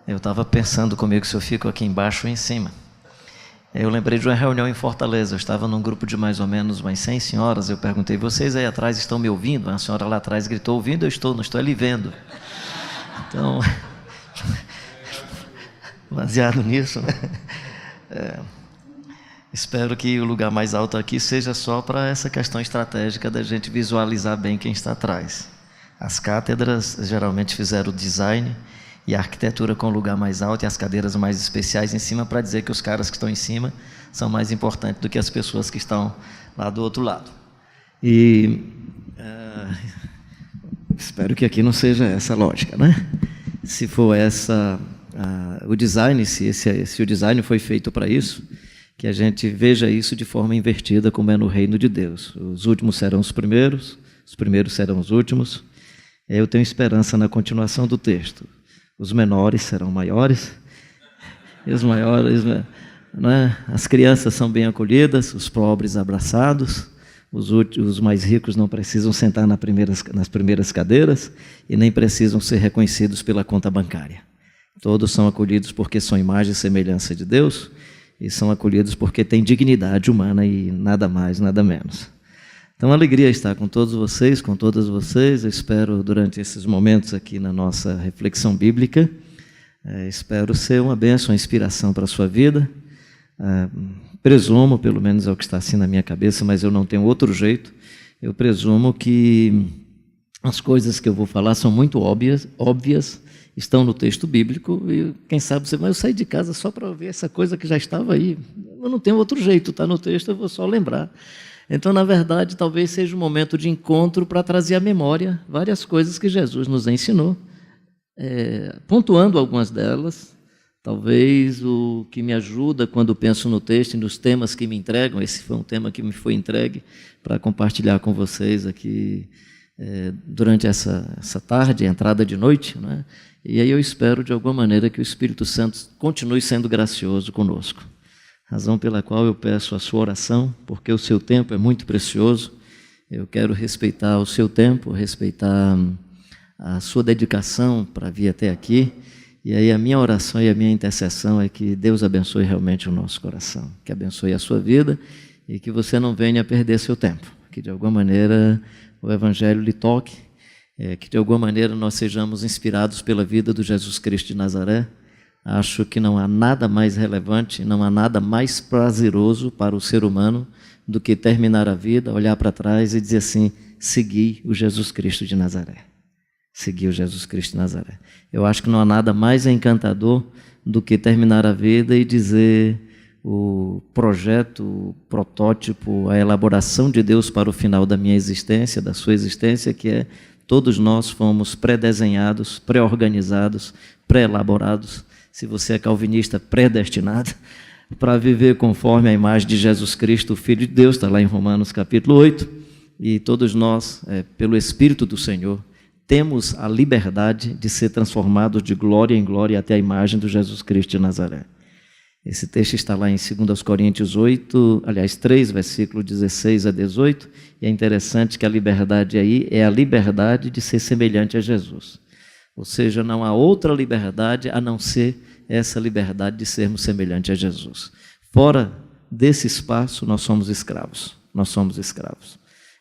Eu estava pensando comigo se eu fico aqui embaixo ou em cima. Eu lembrei de uma reunião em Fortaleza. Eu estava num grupo de mais ou menos umas 100 senhoras. Eu perguntei: vocês aí atrás estão me ouvindo? A senhora lá atrás gritou: ouvindo eu estou, não estou ali vendo. Então, baseado nisso, né? Espero que o lugar mais alto aqui seja só para essa questão estratégica da gente visualizar bem quem está atrás. As cátedras geralmente fizeram o design e a arquitetura com o lugar mais alto e as cadeiras mais especiais em cima para dizer que os caras que estão em cima são mais importantes do que as pessoas que estão lá do outro lado. E espero que aqui não seja essa a lógica, né? Se for essa o design, se o design foi feito para isso, que a gente veja isso de forma invertida, como é no reino de Deus. Os últimos serão os primeiros serão os últimos. Eu tenho esperança na continuação do texto. Os menores serão maiores, e os maiores, né? As crianças são bem acolhidas, os pobres abraçados, os mais ricos não precisam sentar nas primeiras cadeiras e nem precisam ser reconhecidos pela conta bancária. Todos são acolhidos porque são imagem e semelhança de Deus e são acolhidos porque têm dignidade humana e nada mais, nada menos. Então, alegria estar com todos vocês, com todas vocês. Eu espero, durante esses momentos aqui na nossa reflexão bíblica, espero ser uma bênção, uma inspiração para a sua vida. Presumo, pelo menos é o que está assim na minha cabeça, mas eu não tenho outro jeito. Eu presumo que as coisas que eu vou falar são muito óbvias, estão no texto bíblico, e quem sabe você vai sair de casa só para ver essa coisa que já estava aí. Eu não tenho outro jeito, está no texto, eu vou só lembrar. Então, na verdade, talvez seja um momento de encontro para trazer à memória várias coisas que Jesus nos ensinou, pontuando algumas delas. Talvez o que me ajuda quando penso no texto e nos temas que me entregam, esse foi um tema que me foi entregue para compartilhar com vocês aqui durante essa tarde, entrada de noite, né? E aí eu espero, de alguma maneira, que o Espírito Santo continue sendo gracioso conosco. Razão pela qual eu peço a sua oração, porque o seu tempo é muito precioso. Eu quero respeitar o seu tempo, respeitar a sua dedicação para vir até aqui. E aí a minha oração e a minha intercessão é que Deus abençoe realmente o nosso coração, que abençoe a sua vida e que você não venha perder seu tempo, que de alguma maneira o Evangelho lhe toque, que de alguma maneira nós sejamos inspirados pela vida do Jesus Cristo de Nazaré. Acho que não há nada mais relevante, não há nada mais prazeroso para o ser humano do que terminar a vida, olhar para trás e dizer assim: segui o Jesus Cristo de Nazaré. Segui o Jesus Cristo de Nazaré. Eu acho que não há nada mais encantador do que terminar a vida e dizer o projeto, o protótipo, a elaboração de Deus para o final da minha existência, da sua existência, que é: todos nós fomos pré-desenhados, pré-organizados, pré-elaborados. Se você é calvinista, predestinado para viver conforme a imagem de Jesus Cristo, o Filho de Deus, está lá em Romanos capítulo 8, e todos nós, pelo Espírito do Senhor, temos a liberdade de ser transformados de glória em glória até a imagem do Jesus Cristo de Nazaré. Esse texto está lá em 2 Coríntios 3, versículo 16 a 18, e é interessante que a liberdade aí é a liberdade de ser semelhante a Jesus. Ou seja, não há outra liberdade a não ser essa liberdade de sermos semelhantes a Jesus. Fora desse espaço, nós somos escravos. Nós somos escravos.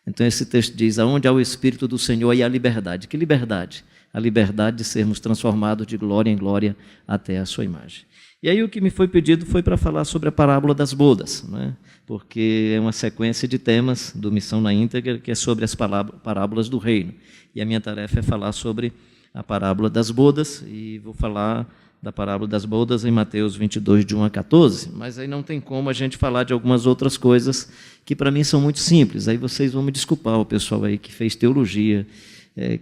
Então, esse texto diz: aonde há o Espírito do Senhor e a liberdade. Que liberdade? A liberdade de sermos transformados de glória em glória até a sua imagem. E aí o que me foi pedido foi para falar sobre a parábola das bodas, né? Porque é uma sequência de temas do Missão na Íntegra, que é sobre as parábolas do reino. E a minha tarefa é falar sobre a parábola das bodas, e vou falar da parábola das bodas em Mateus 22, de 1 a 14, mas aí não tem como a gente falar de algumas outras coisas que para mim são muito simples. Aí vocês vão me desculpar, o pessoal aí que fez teologia,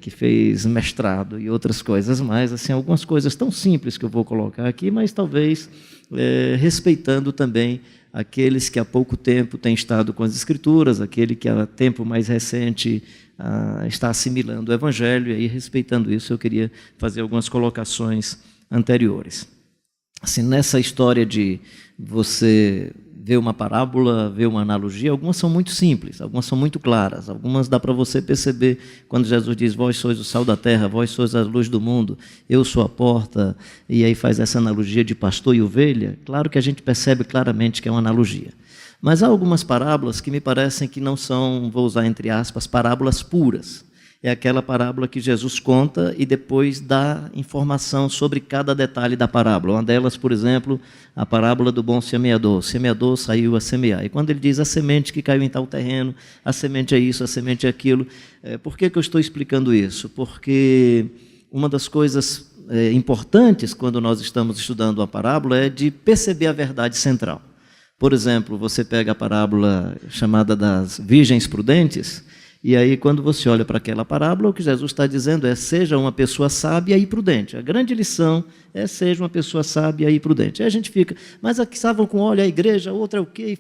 que fez mestrado e outras coisas mais, assim, algumas coisas tão simples que eu vou colocar aqui, mas talvez respeitando também aqueles que há pouco tempo têm estado com as Escrituras, aquele que há tempo mais recente está assimilando o Evangelho, e aí, respeitando isso, eu queria fazer algumas colocações anteriores. Assim, nessa história de você vê uma parábola, vê uma analogia, algumas são muito simples, algumas são muito claras, algumas dá para você perceber quando Jesus diz: vós sois o sal da terra, vós sois a luz do mundo, eu sou a porta, e aí faz essa analogia de pastor e ovelha. Claro que a gente percebe claramente que é uma analogia. Mas há algumas parábolas que me parecem que não são, vou usar entre aspas, parábolas puras. É aquela parábola que Jesus conta e depois dá informação sobre cada detalhe da parábola. Uma delas, por exemplo, a parábola do bom semeador. O semeador saiu a semear. E quando ele diz a semente que caiu em tal terreno, a semente é isso, a semente é aquilo. Por que eu estou explicando isso? Porque uma das coisas importantes quando nós estamos estudando uma parábola é de perceber a verdade central. Por exemplo, você pega a parábola chamada das virgens prudentes, e aí quando você olha para aquela parábola, o que Jesus está dizendo é: seja uma pessoa sábia e prudente. A grande lição é: seja uma pessoa sábia e prudente. Aí a gente fica, mas aqui estavam com olha a igreja, a outra é o quê?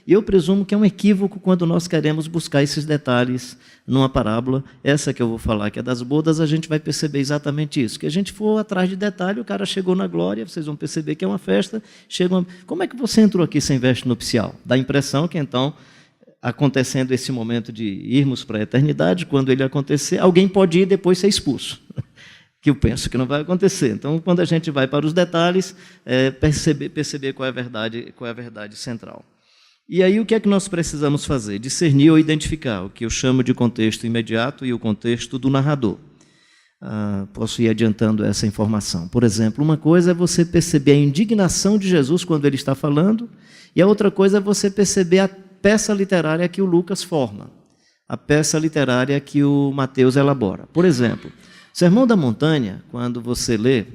E eu presumo que é um equívoco quando nós queremos buscar esses detalhes numa parábola. Essa que eu vou falar, que é das bodas, a gente vai perceber exatamente isso. Que a gente for atrás de detalhe, o cara chegou na glória, vocês vão perceber que é uma festa. Como é que você entrou aqui sem veste nupcial? Dá a impressão que então, acontecendo esse momento de irmos para a eternidade, quando ele acontecer, alguém pode ir e depois ser expulso, que eu penso que não vai acontecer. Então, quando a gente vai para os detalhes, perceber qual é a verdade central. E aí, o que é que nós precisamos fazer? Discernir ou identificar o que eu chamo de contexto imediato e o contexto do narrador. Posso ir adiantando essa informação. Por exemplo, uma coisa é você perceber a indignação de Jesus quando ele está falando, e a outra coisa é você perceber a peça literária que o Lucas forma, a peça literária que o Mateus elabora. Por exemplo, Sermão da Montanha, quando você lê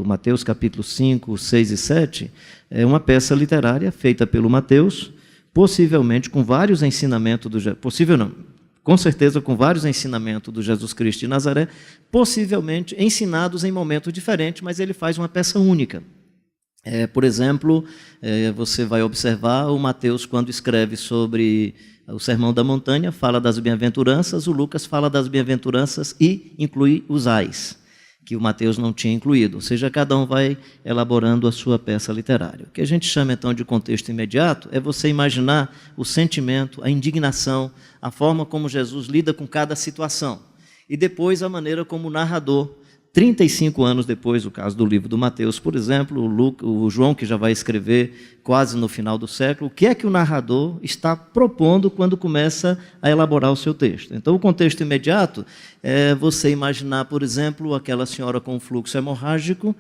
Mateus capítulo 5, 6 e 7, é uma peça literária feita pelo Mateus, possivelmente com vários ensinamentos com certeza com vários ensinamentos do Jesus Cristo de Nazaré, possivelmente ensinados em momentos diferentes, mas ele faz uma peça única. Por exemplo, você vai observar o Mateus, quando escreve sobre o Sermão da Montanha, fala das bem-aventuranças, o Lucas fala das bem-aventuranças e inclui os ais, que o Mateus não tinha incluído. Ou seja, cada um vai elaborando a sua peça literária. O que a gente chama, então, de contexto imediato é você imaginar o sentimento, a indignação, a forma como Jesus lida com cada situação. E depois a maneira como o narrador, 35 anos depois, o caso do livro do Mateus, por exemplo, o João, que já vai escrever quase no final do século, o que é que o narrador está propondo quando começa a elaborar o seu texto? Então, o contexto imediato é você imaginar, por exemplo, aquela senhora com fluxo hemorrágico,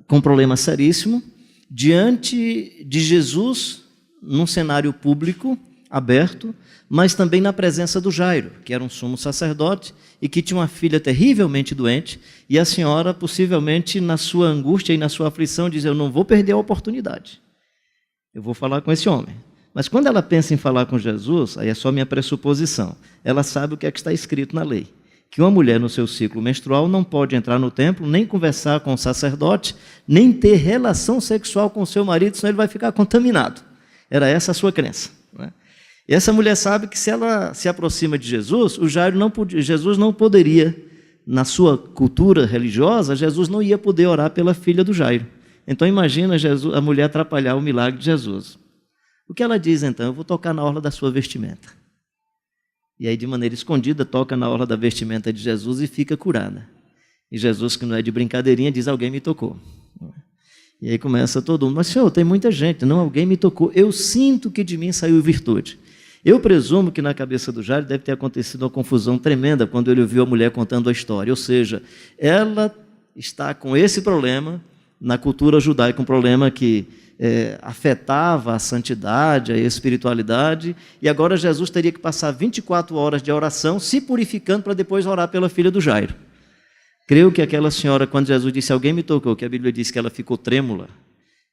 com um problema seríssimo, diante de Jesus, num cenário público, aberto, mas também na presença do Jairo, que era um sumo sacerdote e que tinha uma filha terrivelmente doente, e a senhora, possivelmente, na sua angústia e na sua aflição, diz: eu não vou perder a oportunidade, eu vou falar com esse homem. Mas quando ela pensa em falar com Jesus, aí é só minha pressuposição, ela sabe o que é que está escrito na lei, que uma mulher no seu ciclo menstrual não pode entrar no templo, nem conversar com o sacerdote, nem ter relação sexual com o seu marido, senão ele vai ficar contaminado. Era essa a sua crença, né? E essa mulher sabe que se ela se aproxima de Jesus, Jesus não poderia, na sua cultura religiosa, Jesus não ia poder orar pela filha do Jairo. Então imagina a mulher atrapalhar o milagre de Jesus. O que ela diz então? Eu vou tocar na orla da sua vestimenta. E aí, de maneira escondida, toca na orla da vestimenta de Jesus e fica curada. E Jesus, que não é de brincadeirinha, diz: alguém me tocou. E aí começa todo mundo: mas senhor, tem muita gente. Não, alguém me tocou. Eu sinto que de mim saiu virtude. Eu presumo que na cabeça do Jairo deve ter acontecido uma confusão tremenda quando ele ouviu a mulher contando a história. Ou seja, ela está com esse problema, na cultura judaica, um problema que afetava a santidade, a espiritualidade, e agora Jesus teria que passar 24 horas de oração, se purificando para depois orar pela filha do Jairo. Creio que aquela senhora, quando Jesus disse: alguém me tocou, que a Bíblia diz que ela ficou trêmula,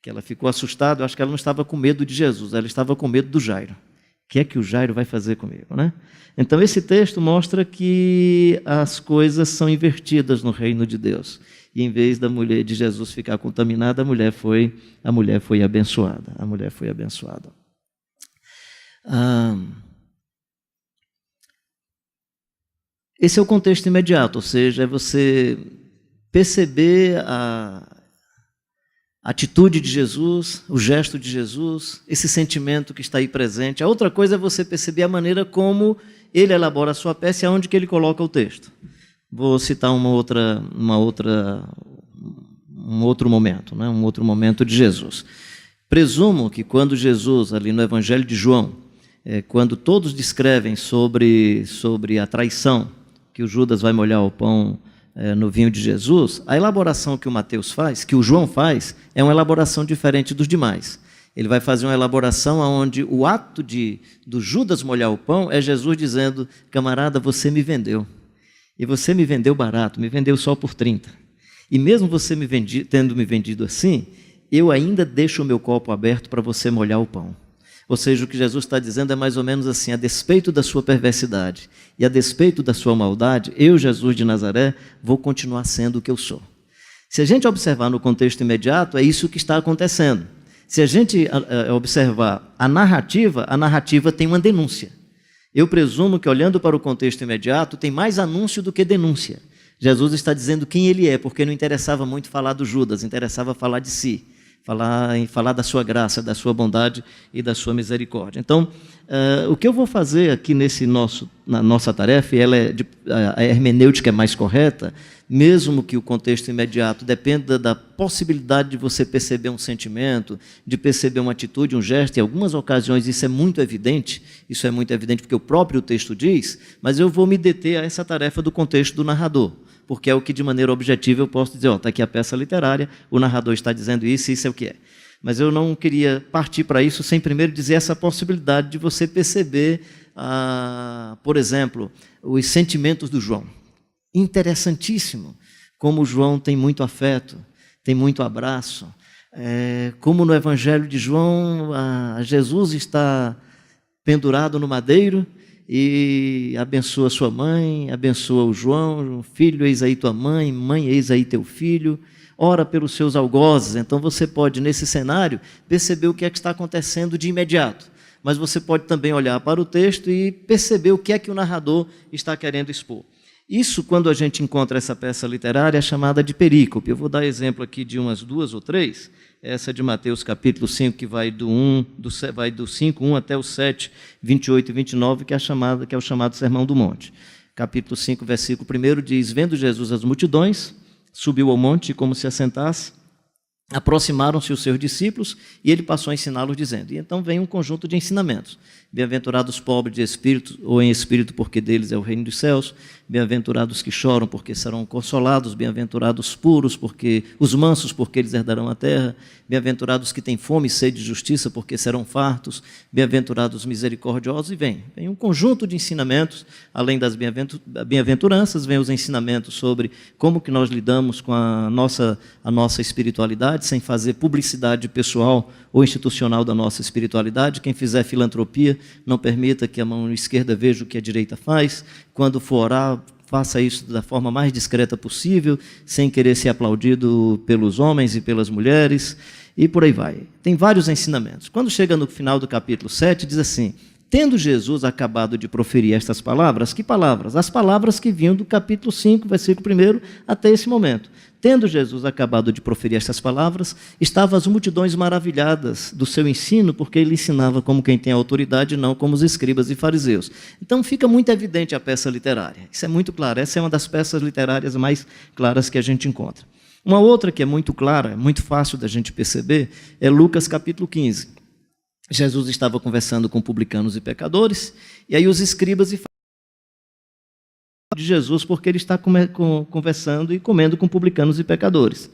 que ela ficou assustada, eu acho que ela não estava com medo de Jesus, ela estava com medo do Jairo. O que é que o Jairo vai fazer comigo, né? Então, esse texto mostra que as coisas são invertidas no reino de Deus. E em vez da mulher de Jesus ficar contaminada, a mulher foi abençoada. A mulher foi abençoada. Esse é o contexto imediato, ou seja, é você perceber a a atitude de Jesus, o gesto de Jesus, esse sentimento que está aí presente. A outra coisa é você perceber a maneira como ele elabora a sua peça e aonde que ele coloca o texto. Vou citar um outro momento, né? Um outro momento de Jesus. Presumo que quando Jesus, ali no Evangelho de João, quando todos descrevem sobre a traição, que o Judas vai molhar o pão no vinho de Jesus, a elaboração que o Mateus faz, que o João faz, é uma elaboração diferente dos demais. Ele vai fazer uma elaboração onde o ato do Judas molhar o pão é Jesus dizendo: camarada, você me vendeu. E você me vendeu barato, me vendeu só por 30. E mesmo você tendo me vendido assim, eu ainda deixo o meu copo aberto para você molhar o pão. Ou seja, o que Jesus está dizendo é mais ou menos assim: a despeito da sua perversidade e a despeito da sua maldade, eu, Jesus de Nazaré, vou continuar sendo o que eu sou. Se a gente observar no contexto imediato, é isso que está acontecendo. Se a gente observar a narrativa tem uma denúncia. Eu presumo que, olhando para o contexto imediato, tem mais anúncio do que denúncia. Jesus está dizendo quem ele é, porque não interessava muito falar do Judas, interessava falar de si. Falar da sua graça, da sua bondade e da sua misericórdia. Então, o que eu vou fazer aqui na nossa tarefa, e a hermenêutica é mais correta, mesmo que o contexto imediato dependa da possibilidade de você perceber um sentimento, de perceber uma atitude, um gesto, em algumas ocasiões isso é muito evidente porque o próprio texto diz, mas eu vou me deter a essa tarefa do contexto do narrador, porque é o que de maneira objetiva eu posso dizer, está aqui a peça literária, o narrador está dizendo isso, isso é o que é. Mas eu não queria partir para isso sem primeiro dizer essa possibilidade de você perceber, por exemplo, os sentimentos do João. Interessantíssimo como o João tem muito afeto, tem muito abraço. Como no Evangelho de João, Jesus está pendurado no madeiro, e abençoa sua mãe, abençoa o João: filho, eis aí tua mãe, mãe, eis aí teu filho, ora pelos seus algozes. Então você pode, nesse cenário, perceber o que é que está acontecendo de imediato, mas você pode também olhar para o texto e perceber o que é que o narrador está querendo expor. Isso, quando a gente encontra essa peça literária, é chamada de perícope. Eu vou dar exemplo aqui de umas 2 ou 3. Essa de Mateus capítulo 5, que vai do 5, 1 até o 7, 28 e 29, que é o chamado Sermão do Monte. Capítulo 5, versículo 1 diz: vendo Jesus as multidões, subiu ao monte e, como se assentasse, aproximaram-se os seus discípulos e ele passou a ensiná-los dizendo. E então vem um conjunto de ensinamentos. Bem-aventurados os pobres de espírito, ou em espírito, porque deles é o reino dos céus. Bem-aventurados que choram, porque serão consolados. Bem-aventurados puros, os mansos, porque eles herdarão a terra. Bem-aventurados que têm fome e sede de justiça, porque serão fartos. Bem-aventurados misericordiosos. E vem um conjunto de ensinamentos. Além das bem-aventuranças, vem os ensinamentos sobre como que nós lidamos com a nossa espiritualidade, sem fazer publicidade pessoal ou institucional da nossa espiritualidade. Quem fizer filantropia, não permita que a mão esquerda veja o que a direita faz. Quando for orar, faça isso da forma mais discreta possível, sem querer ser aplaudido pelos homens e pelas mulheres, e por aí vai. Tem vários ensinamentos. Quando chega no final do capítulo 7, diz assim: tendo Jesus acabado de proferir estas palavras, que palavras? As palavras que vinham do capítulo 5, versículo 1, até esse momento. Tendo Jesus acabado de proferir estas palavras, estavam as multidões maravilhadas do seu ensino, porque ele ensinava como quem tem autoridade, não como os escribas e fariseus. Então fica muito evidente a peça literária. Isso é muito claro. Essa é uma das peças literárias mais claras que a gente encontra. Uma outra que é muito clara, muito fácil da gente perceber, é Lucas capítulo 15. Jesus estava conversando com publicanos e pecadores, e aí os escribas e de Jesus, porque ele está conversando e comendo com publicanos e pecadores.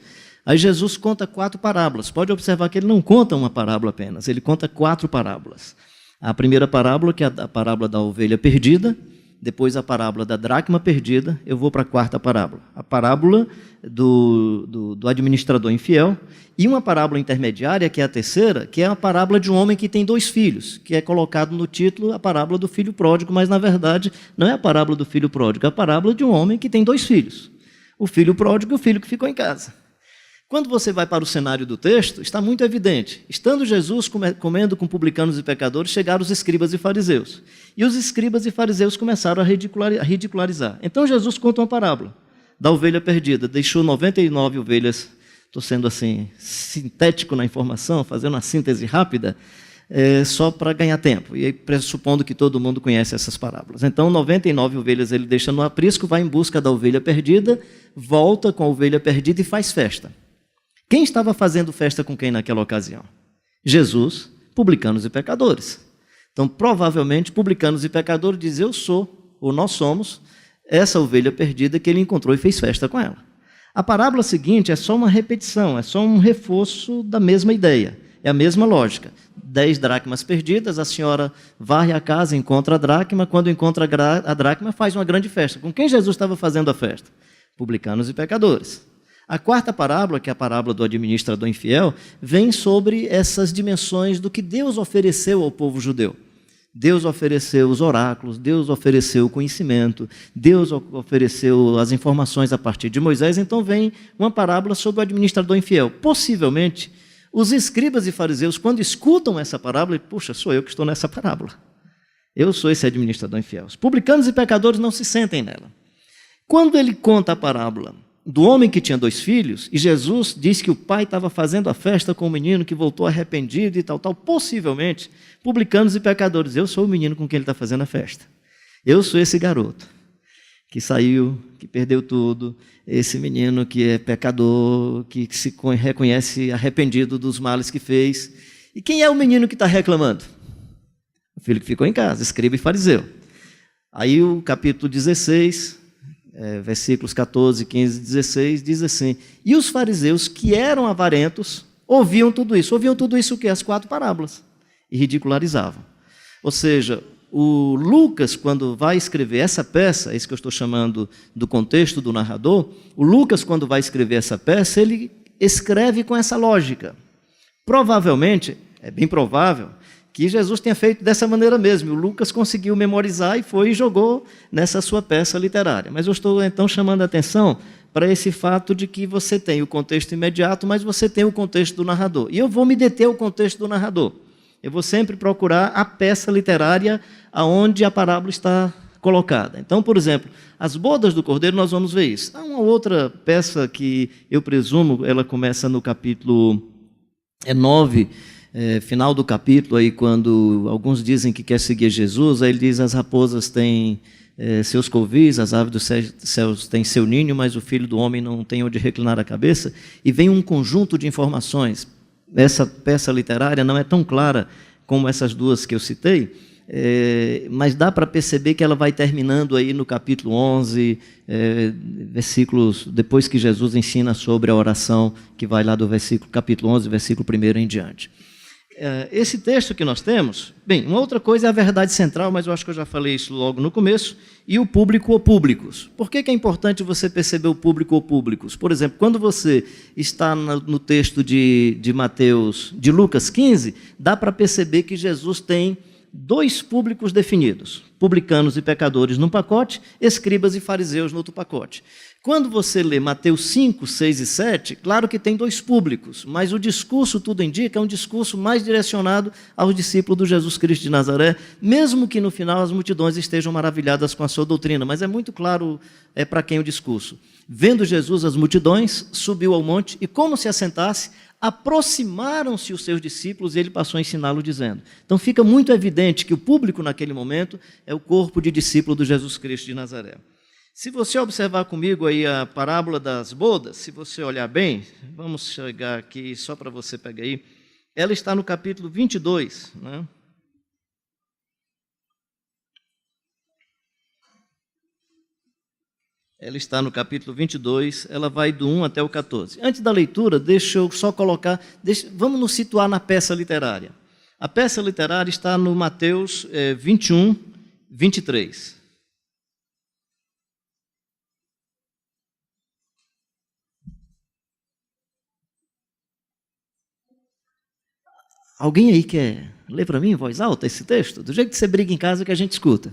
Aí Jesus conta 4 parábolas. Pode observar que ele não conta uma parábola apenas, ele conta 4 parábolas. A primeira parábola, que é a parábola da ovelha perdida, depois a parábola da dracma perdida, eu vou para a 4ª parábola. A parábola do administrador infiel, e uma parábola intermediária, que é a terceira, que é a parábola de um homem que tem 2 filhos, que é colocado no título a parábola do filho pródigo, mas na verdade não é a parábola do filho pródigo, é a parábola de um homem que tem 2 filhos. O filho pródigo e o filho que ficou em casa. Quando você vai para o cenário do texto, está muito evidente. Estando Jesus comendo com publicanos e pecadores, chegaram os escribas e fariseus. E os escribas e fariseus começaram a ridicularizar. Então Jesus conta uma parábola da ovelha perdida. Deixou 99 ovelhas Estou sendo assim, sintético na informação, fazendo uma síntese rápida, só para ganhar tempo. E aí, pressupondo que todo mundo conhece essas parábolas. Então, 99 ovelhas ele deixa no aprisco, vai em busca da ovelha perdida, volta com a ovelha perdida e faz festa. Quem estava fazendo festa com quem naquela ocasião? Jesus, publicanos e pecadores. Então, provavelmente, publicanos e pecadores dizem, eu sou, ou nós somos, essa ovelha perdida que ele encontrou e fez festa com ela. A parábola seguinte é só uma repetição, é só um reforço da mesma ideia, é a mesma lógica. 10 dracmas perdidas, a senhora varre a casa, encontra a dracma, quando encontra a dracma faz uma grande festa. Com quem Jesus estava fazendo a festa? Publicanos e pecadores. A quarta parábola, que é a parábola do administrador infiel, vem sobre essas dimensões do que Deus ofereceu ao povo judeu. Deus ofereceu os oráculos, Deus ofereceu o conhecimento, Deus ofereceu as informações a partir de Moisés, então vem uma parábola sobre o administrador infiel. Possivelmente, os escribas e fariseus, quando escutam essa parábola, puxa, sou eu que estou nessa parábola. Eu sou esse administrador infiel. Os publicanos e pecadores não se sentem nela. Quando ele conta a parábola do homem que tinha 2 filhos, e Jesus diz que o pai estava fazendo a festa com o menino que voltou arrependido e tal, possivelmente, publicanos e pecadores, eu sou o menino com quem ele está fazendo a festa. Eu sou esse garoto que saiu, que perdeu tudo, esse menino que é pecador, que se reconhece arrependido dos males que fez. E quem é o menino que está reclamando? O filho que ficou em casa, escriba e fariseu. Aí o capítulo 16... versículos 14, 15 e 16, diz assim, e os fariseus que eram avarentos ouviam tudo isso o quê? As 4 parábolas, e ridicularizavam. Ou seja, o Lucas, quando vai escrever essa peça, isso que eu estou chamando do contexto do narrador, o Lucas, quando vai escrever essa peça, ele escreve com essa lógica. Provavelmente, é bem provável, que Jesus tenha feito dessa maneira mesmo. O Lucas conseguiu memorizar e foi e jogou nessa sua peça literária. Mas eu estou, então, chamando a atenção para esse fato de que você tem o contexto imediato, mas você tem o contexto do narrador. E eu vou me deter ao contexto do narrador. Eu vou sempre procurar a peça literária aonde a parábola está colocada. Então, por exemplo, as bodas do Cordeiro, nós vamos ver isso. Há uma outra peça que eu presumo, ela começa no capítulo 9, final do capítulo, aí, quando alguns dizem que quer seguir Jesus, aí ele diz, as raposas têm seus covis, as aves dos céus têm seu ninho, mas o filho do homem não tem onde reclinar a cabeça, e vem um conjunto de informações. Essa peça literária não é tão clara como essas duas que eu citei, mas dá para perceber que ela vai terminando aí no capítulo 11, versículos, depois que Jesus ensina sobre a oração, que vai lá do capítulo 11, versículo 1 em diante. Esse texto que nós temos, bem, uma outra coisa é a verdade central, mas eu acho que eu já falei isso logo no começo, e o público ou públicos. Por que é importante você perceber o público ou públicos? Por exemplo, quando você está no texto de Mateus, de Lucas 15, dá para perceber que Jesus tem 2 públicos definidos, publicanos e pecadores num pacote, escribas e fariseus no outro pacote. Quando você lê Mateus 5, 6 e 7, claro que tem 2 públicos, mas o discurso, tudo indica, é um discurso mais direcionado aos discípulos do Jesus Cristo de Nazaré, mesmo que no final as multidões estejam maravilhadas com a sua doutrina, mas é muito claro para quem o discurso. Vendo Jesus as multidões, subiu ao monte e, como se assentasse, aproximaram-se os seus discípulos e ele passou a ensiná-lo dizendo. Então fica muito evidente que o público naquele momento é o corpo de discípulo do Jesus Cristo de Nazaré. Se você observar comigo aí a parábola das bodas, se você olhar bem, vamos chegar aqui só para você pegar aí, ela está no capítulo 22, né? Ela está no capítulo 22, ela vai do 1 até o 14. Antes da leitura, deixa eu só colocar, vamos nos situar na peça literária. A peça literária está no Mateus 21, 23. Alguém aí quer ler para mim em voz alta esse texto? Do jeito que você briga em casa que a gente escuta.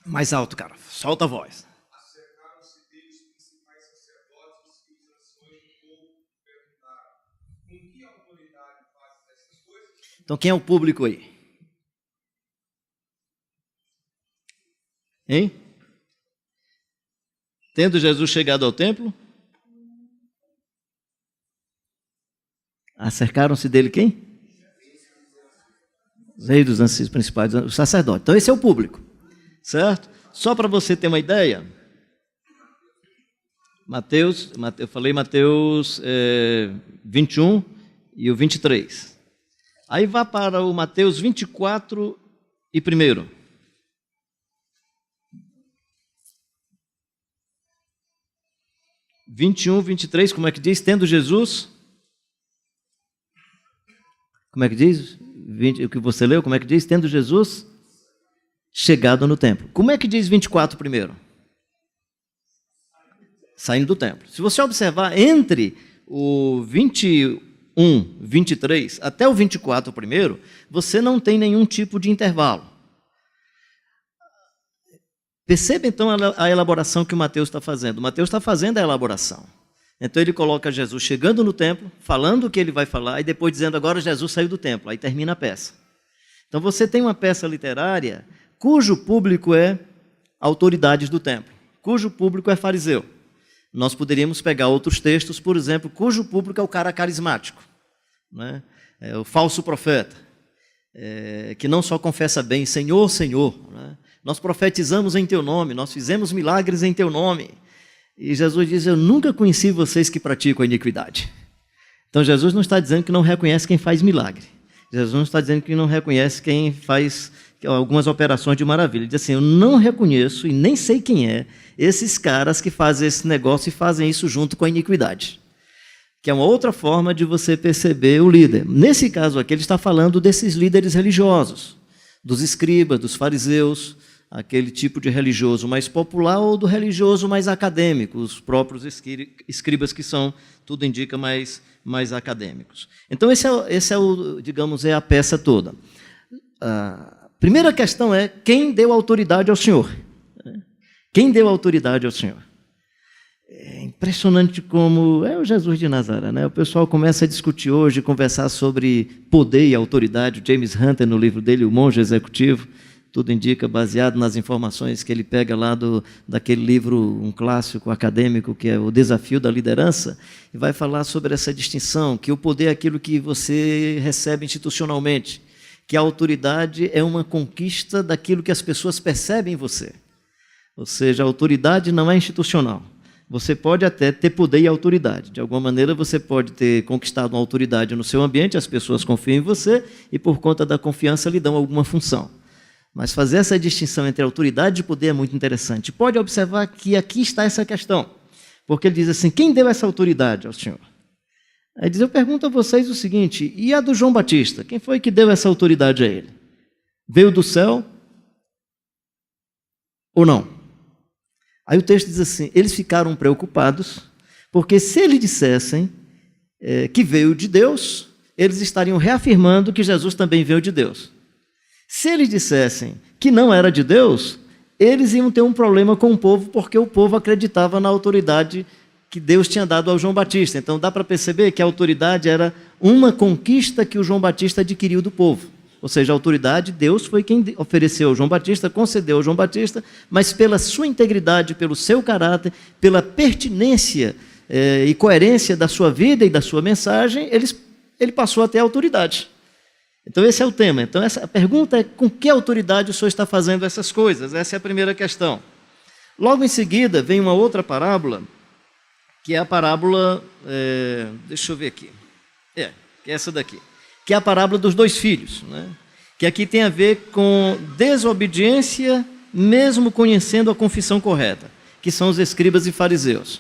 Mais alto, cara. Solta a voz. Acercaram-se deles os principais sacerdotes e os anciões do povo perguntaram: com que autoridade fazes essas coisas? Então, quem é o público aí? Hein? Tendo Jesus chegado ao templo, acercaram-se dele quem? Os reis dos anciãos principais, os sacerdotes. Então esse é o público, certo? Só para você ter uma ideia, eu falei Mateus 21 e o 23. Aí vá para o Mateus 24 e 1. – 21, 23, como é que diz? Tendo Jesus... Como é que diz? O que você leu, como é que diz? Tendo Jesus chegado no templo. Como é que diz 24 primeiro? Saindo do templo. Se você observar entre o 21, 23 até o 24 primeiro, você não tem nenhum tipo de intervalo. Perceba então a elaboração que o Mateus está fazendo. O Mateus está fazendo a elaboração. Então ele coloca Jesus chegando no templo, falando o que ele vai falar, e depois dizendo agora Jesus saiu do templo. Aí termina a peça. Então você tem uma peça literária cujo público é autoridades do templo, cujo público é fariseu. Nós poderíamos pegar outros textos, por exemplo, cujo público é o cara carismático, né? É o falso profeta, que não só confessa bem, Senhor, Senhor, né? Nós profetizamos em teu nome, nós fizemos milagres em teu nome. E Jesus diz, eu nunca conheci vocês que praticam a iniquidade. Então Jesus não está dizendo que não reconhece quem faz milagre. Jesus não está dizendo que não reconhece quem faz algumas operações de maravilha. Ele diz assim, eu não reconheço e nem sei quem é esses caras que fazem esse negócio e fazem isso junto com a iniquidade. Que é uma outra forma de você perceber o líder. Nesse caso aqui, ele está falando desses líderes religiosos, dos escribas, dos fariseus, aquele tipo de religioso mais popular ou do religioso mais acadêmico, os próprios escribas que são, tudo indica, mais acadêmicos. Então esse é o, digamos, é a peça toda. A primeira questão é quem deu autoridade ao Senhor? Quem deu autoridade ao Senhor? É impressionante como é o Jesus de Nazaré, né? O pessoal começa a discutir hoje, conversar sobre poder e autoridade. O James Hunter, no livro dele, O Monge Executivo, tudo indica, baseado nas informações que ele pega lá daquele livro, um clássico acadêmico, que é O Desafio da Liderança, e vai falar sobre essa distinção, que o poder é aquilo que você recebe institucionalmente, que a autoridade é uma conquista daquilo que as pessoas percebem em você. Ou seja, a autoridade não é institucional. Você pode até ter poder e autoridade. De alguma maneira, você pode ter conquistado uma autoridade no seu ambiente, as pessoas confiam em você, e por conta da confiança lhe dão alguma função. Mas fazer essa distinção entre autoridade e poder é muito interessante. Pode observar que aqui está essa questão. Porque ele diz assim, quem deu essa autoridade ao Senhor? Aí diz, eu pergunto a vocês o seguinte, e a do João Batista? Quem foi que deu essa autoridade a ele? Veio do céu ou não? Aí o texto diz assim, eles ficaram preocupados, porque se eles dissessem que veio de Deus, eles estariam reafirmando que Jesus também veio de Deus. Se eles dissessem que não era de Deus, eles iam ter um problema com o povo, porque o povo acreditava na autoridade que Deus tinha dado ao João Batista. Então dá para perceber que a autoridade era uma conquista que o João Batista adquiriu do povo. Ou seja, a autoridade, Deus foi quem ofereceu ao João Batista, concedeu ao João Batista, mas pela sua integridade, pelo seu caráter, pela pertinência e coerência da sua vida e da sua mensagem, ele passou a ter autoridade. Então esse é o tema. Então a pergunta é com que autoridade o Senhor está fazendo essas coisas? Essa é a primeira questão. Logo em seguida vem uma outra parábola, que é a parábola, deixa eu ver aqui, que é essa daqui, que é a parábola dos 2 filhos, né? Que aqui tem a ver com desobediência, mesmo conhecendo a confissão correta, que são os escribas e fariseus,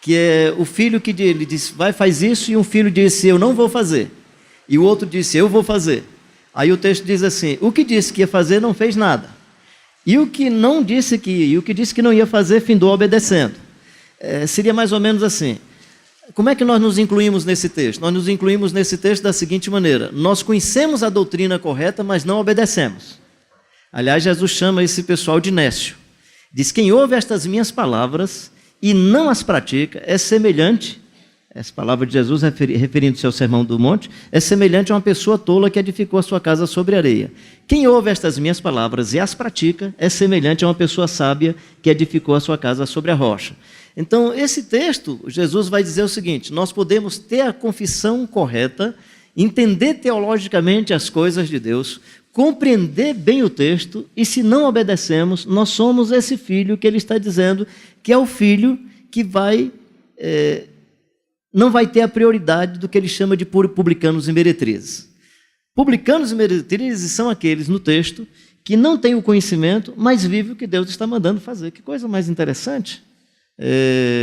que é o filho que ele disse, vai, faz isso, e um filho disse, eu não vou fazer. E o outro disse, eu vou fazer. Aí o texto diz assim, o que disse que ia fazer não fez nada. E o que não disse que ia, e o que disse que não ia fazer, findou obedecendo. Seria mais ou menos assim. Como é que nós nos incluímos nesse texto? Nós nos incluímos nesse texto da seguinte maneira, nós conhecemos a doutrina correta, mas não obedecemos. Aliás, Jesus chama esse pessoal de nécio. Diz, quem ouve estas minhas palavras e não as pratica, é semelhante essa palavra de Jesus, referindo-se ao Sermão do Monte, é semelhante a uma pessoa tola que edificou a sua casa sobre areia. Quem ouve estas minhas palavras e as pratica é semelhante a uma pessoa sábia que edificou a sua casa sobre a rocha. Então, esse texto, Jesus vai dizer o seguinte: nós podemos ter a confissão correta, entender teologicamente as coisas de Deus, compreender bem o texto, e se não obedecemos, nós somos esse filho que ele está dizendo, que é o filho que não vai ter a prioridade do que ele chama de publicanos e meretrizes. Publicanos e meretrizes são aqueles no texto que não têm o conhecimento, mas vivem o que Deus está mandando fazer. Que coisa mais interessante.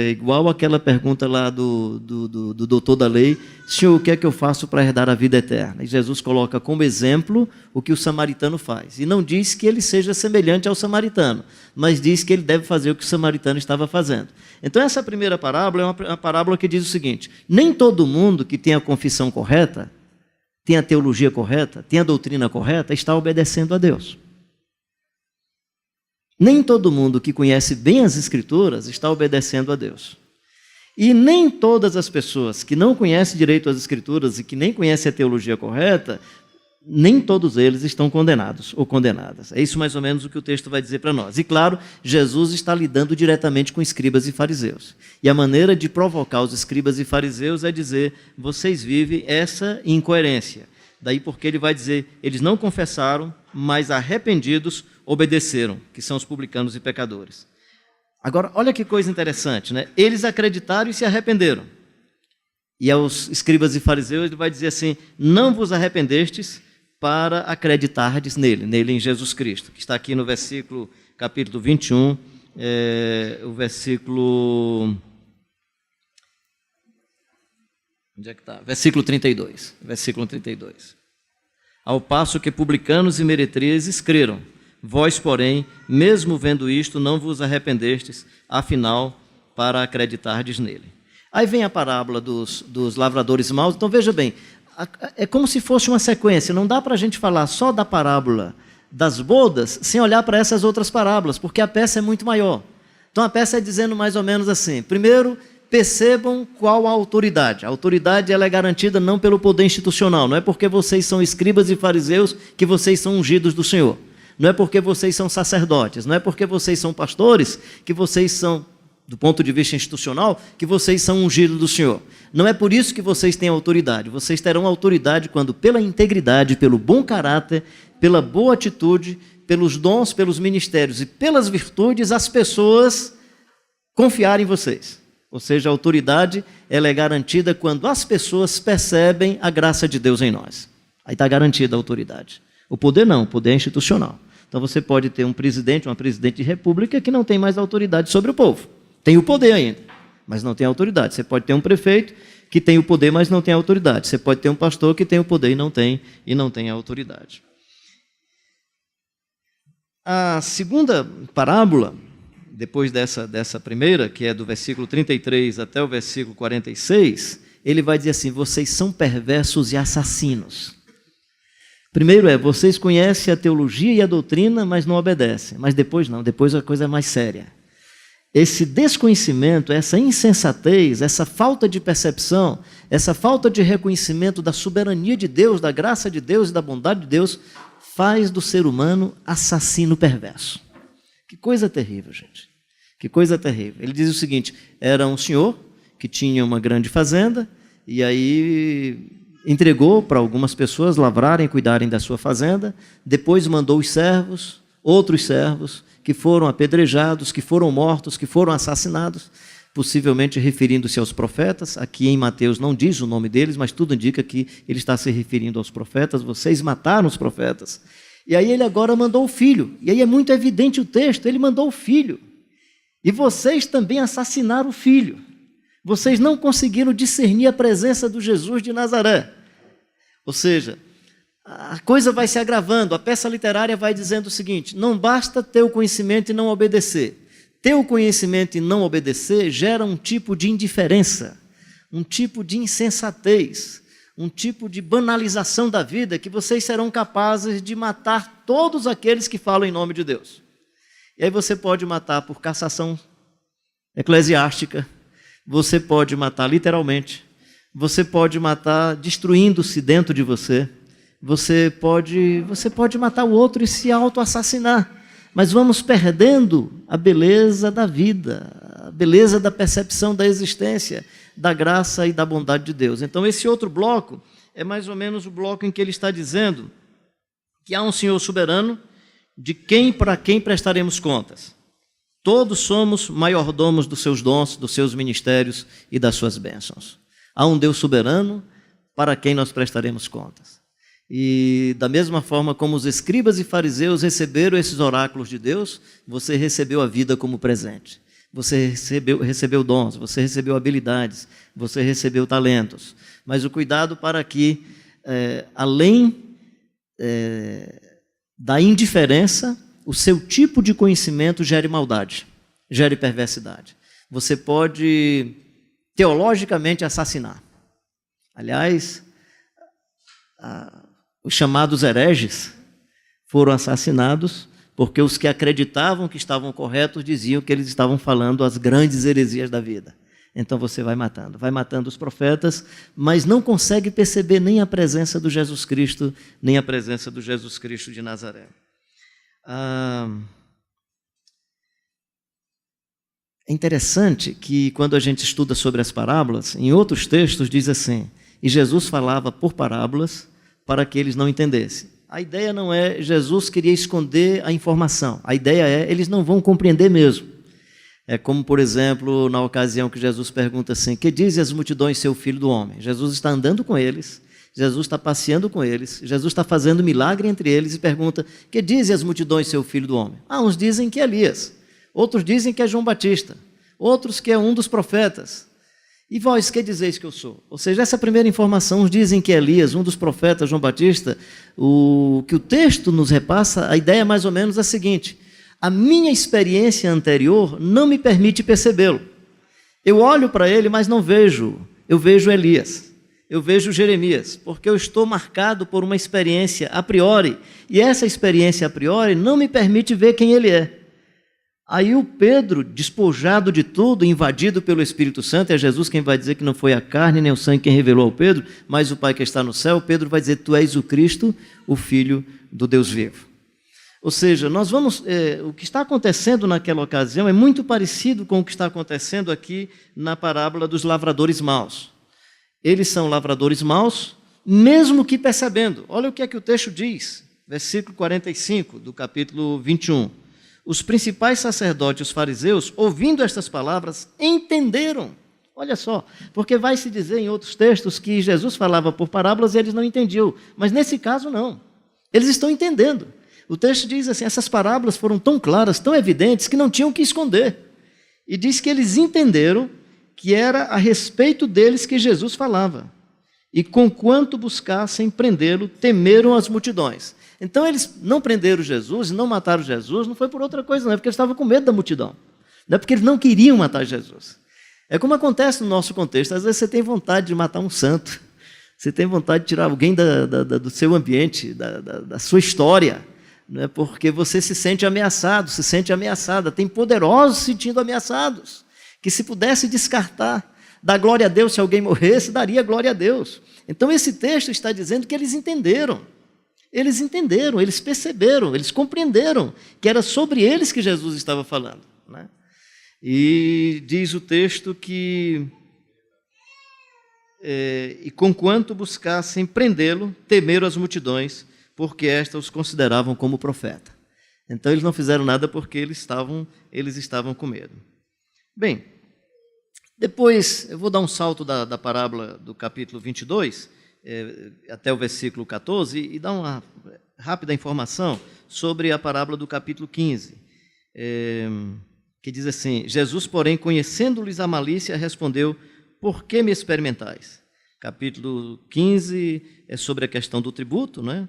Igual aquela pergunta lá do doutor da lei: Senhor, o que é que eu faço para herdar a vida eterna? E Jesus coloca como exemplo o que o samaritano faz. E não diz que ele seja semelhante ao samaritano, mas diz que ele deve fazer o que o samaritano estava fazendo. Então essa primeira parábola é uma parábola que diz o seguinte: nem todo mundo que tem a confissão correta, tem a teologia correta, tem a doutrina correta, está obedecendo a Deus. Nem todo mundo que conhece bem as Escrituras está obedecendo a Deus. E nem todas as pessoas que não conhecem direito às Escrituras e que nem conhecem a teologia correta, nem todos eles estão condenados ou condenadas. É isso mais ou menos o que o texto vai dizer para nós. E claro, Jesus está lidando diretamente com escribas e fariseus. E a maneira de provocar os escribas e fariseus é dizer: vocês vivem essa incoerência. Daí porque ele vai dizer: eles não confessaram, mas arrependidos obedeceram, que são os publicanos e pecadores. Agora, olha que coisa interessante, né? Eles acreditaram e se arrependeram. E aos escribas e fariseus ele vai dizer assim: não vos arrependestes para acreditardes nele em Jesus Cristo, que está aqui no versículo, capítulo 21, o versículo... Onde é que está? Versículo 32. Versículo 32. Ao passo que publicanos e meretrizes creram, vós, porém, mesmo vendo isto, não vos arrependestes, afinal, para acreditardes nele. Aí vem a parábola dos lavradores maus. Então veja bem, é como se fosse uma sequência. Não dá para a gente falar só da parábola das bodas sem olhar para essas outras parábolas, porque a peça é muito maior. Então a peça é dizendo mais ou menos assim: primeiro, percebam qual a autoridade. A autoridade ela é garantida não pelo poder institucional. Não é porque vocês são escribas e fariseus que vocês são ungidos do Senhor. Não é porque vocês são sacerdotes. Não é porque vocês são pastores que vocês são, do ponto de vista institucional, que vocês são ungidos do Senhor. Não é por isso que vocês têm autoridade. Vocês terão autoridade quando, pela integridade, pelo bom caráter, pela boa atitude, pelos dons, pelos ministérios e pelas virtudes, as pessoas confiarem em vocês. Ou seja, a autoridade ela é garantida quando as pessoas percebem a graça de Deus em nós. Aí está garantida a autoridade. O poder não, o poder é institucional. Então você pode ter um presidente, uma presidente de república que não tem mais autoridade sobre o povo. Tem o poder ainda, mas não tem autoridade. Você pode ter um prefeito que tem o poder, mas não tem autoridade. Você pode ter um pastor que tem o poder e não tem a autoridade. A segunda parábola, depois dessa primeira, que é do versículo 33 até o versículo 46, ele vai dizer assim: vocês são perversos e assassinos. Primeiro vocês conhecem a teologia e a doutrina, mas não obedecem. Mas depois não, depois a coisa é mais séria. Esse desconhecimento, essa insensatez, essa falta de percepção, essa falta de reconhecimento da soberania de Deus, da graça de Deus e da bondade de Deus, faz do ser humano assassino perverso. Que coisa terrível, gente. Que coisa terrível. Ele diz o seguinte: era um senhor que tinha uma grande fazenda e aí entregou para algumas pessoas lavrarem, cuidarem da sua fazenda. Depois mandou os servos, outros servos, que foram apedrejados, que foram mortos, que foram assassinados, possivelmente referindo-se aos profetas. Aqui em Mateus não diz o nome deles, mas tudo indica que ele está se referindo aos profetas. Vocês mataram os profetas. E aí ele agora mandou o filho. E aí é muito evidente o texto, ele mandou o filho. E vocês também assassinaram o filho. Vocês não conseguiram discernir a presença do Jesus de Nazaré. Ou seja, a coisa vai se agravando. A peça literária vai dizendo o seguinte: não basta ter o conhecimento e não obedecer. Ter o conhecimento e não obedecer gera um tipo de indiferença, um tipo de insensatez, um tipo de banalização da vida, que vocês serão capazes de matar todos aqueles que falam em nome de Deus. E aí você pode matar por cassação eclesiástica, Você pode matar literalmente. Você pode matar destruindo-se dentro de você. Você pode matar o outro e se auto-assassinar. Mas vamos perdendo a beleza da vida, a beleza da percepção da existência, da graça e da bondade de Deus. Então, esse outro bloco é mais ou menos o bloco em que ele está dizendo que há um Senhor soberano de quem para quem prestaremos contas. Todos somos maiordomos dos seus dons, dos seus ministérios e das suas bênçãos. Há um Deus soberano para quem nós prestaremos contas. E da mesma forma como os escribas e fariseus receberam esses oráculos de Deus, você recebeu a vida como presente. Você recebeu dons, você recebeu habilidades, você recebeu talentos. Mas o cuidado para que, além da indiferença, o seu tipo de conhecimento gere maldade, gere perversidade. Você pode teologicamente assassinar. Aliás, os chamados hereges foram assassinados porque os que acreditavam que estavam corretos diziam que eles estavam falando as grandes heresias da vida. Então você vai matando os profetas, mas não consegue perceber nem a presença do Jesus Cristo, nem a presença do Jesus Cristo de Nazaré. É interessante que quando a gente estuda sobre as parábolas, em outros textos diz assim, e Jesus falava por parábolas para que eles não entendessem. A ideia não é Jesus queria esconder a informação, a ideia é eles não vão compreender mesmo. É como, por exemplo, na ocasião que Jesus pergunta assim, que dizem as multidões ser o filho do homem? Jesus está andando com eles, Jesus está passeando com eles, Jesus está fazendo milagre entre eles e pergunta, que dizem as multidões ser o filho do homem? Uns dizem que é Elias, outros dizem que é João Batista, outros que é um dos profetas. E vós, que dizeis que eu sou? Ou seja, essa primeira informação, uns dizem que é Elias, um dos profetas, João Batista, o que o texto nos repassa, a ideia mais ou menos é a seguinte, a minha experiência anterior não me permite percebê-lo. Eu olho para ele, mas não vejo, eu vejo Elias, eu vejo Jeremias, porque eu estou marcado por uma experiência a priori, e essa experiência a priori não me permite ver quem ele é. Aí o Pedro, despojado de tudo, invadido pelo Espírito Santo, é Jesus quem vai dizer que não foi a carne nem o sangue quem revelou ao Pedro, mas o Pai que está no céu, Pedro vai dizer, tu és o Cristo, o Filho do Deus vivo. Ou seja, o que está acontecendo naquela ocasião é muito parecido com o que está acontecendo aqui na parábola dos lavradores maus. Eles são lavradores maus, mesmo que percebendo. Olha o que é que o texto diz, versículo 45 do capítulo 21. Os principais sacerdotes e os fariseus, ouvindo estas palavras, entenderam. Olha só, porque vai se dizer em outros textos que Jesus falava por parábolas e eles não entendiam. Mas nesse caso não. Eles estão entendendo. O texto diz assim, essas parábolas foram tão claras, tão evidentes, que não tinham o que esconder. E diz que eles entenderam que era a respeito deles que Jesus falava. E conquanto buscassem prendê-lo, temeram as multidões. Então eles não prenderam Jesus e não mataram Jesus, não foi por outra coisa, não é porque eles estavam com medo da multidão. Não é porque eles não queriam matar Jesus. É como acontece no nosso contexto, às vezes você tem vontade de matar um santo, você tem vontade de tirar alguém do seu ambiente, da sua história, não é porque você se sente ameaçado, se sente ameaçada. Tem poderosos se sentindo ameaçados, que se pudesse descartar, dar glória a Deus se alguém morresse, daria glória a Deus. Então esse texto está dizendo que eles entenderam, eles perceberam, eles compreenderam que era sobre eles que Jesus estava falando, né? E diz o texto que, e conquanto buscassem prendê-lo, temeram as multidões, porque estas os consideravam como profeta. Então eles não fizeram nada porque eles estavam com medo. Bem, depois eu vou dar um salto da parábola do capítulo 22, até o versículo 14, e dar uma rápida informação sobre a parábola do capítulo 15, que diz assim, Jesus, porém, conhecendo-lhes a malícia, respondeu, por que me experimentais? Capítulo 15 é sobre a questão do tributo, né?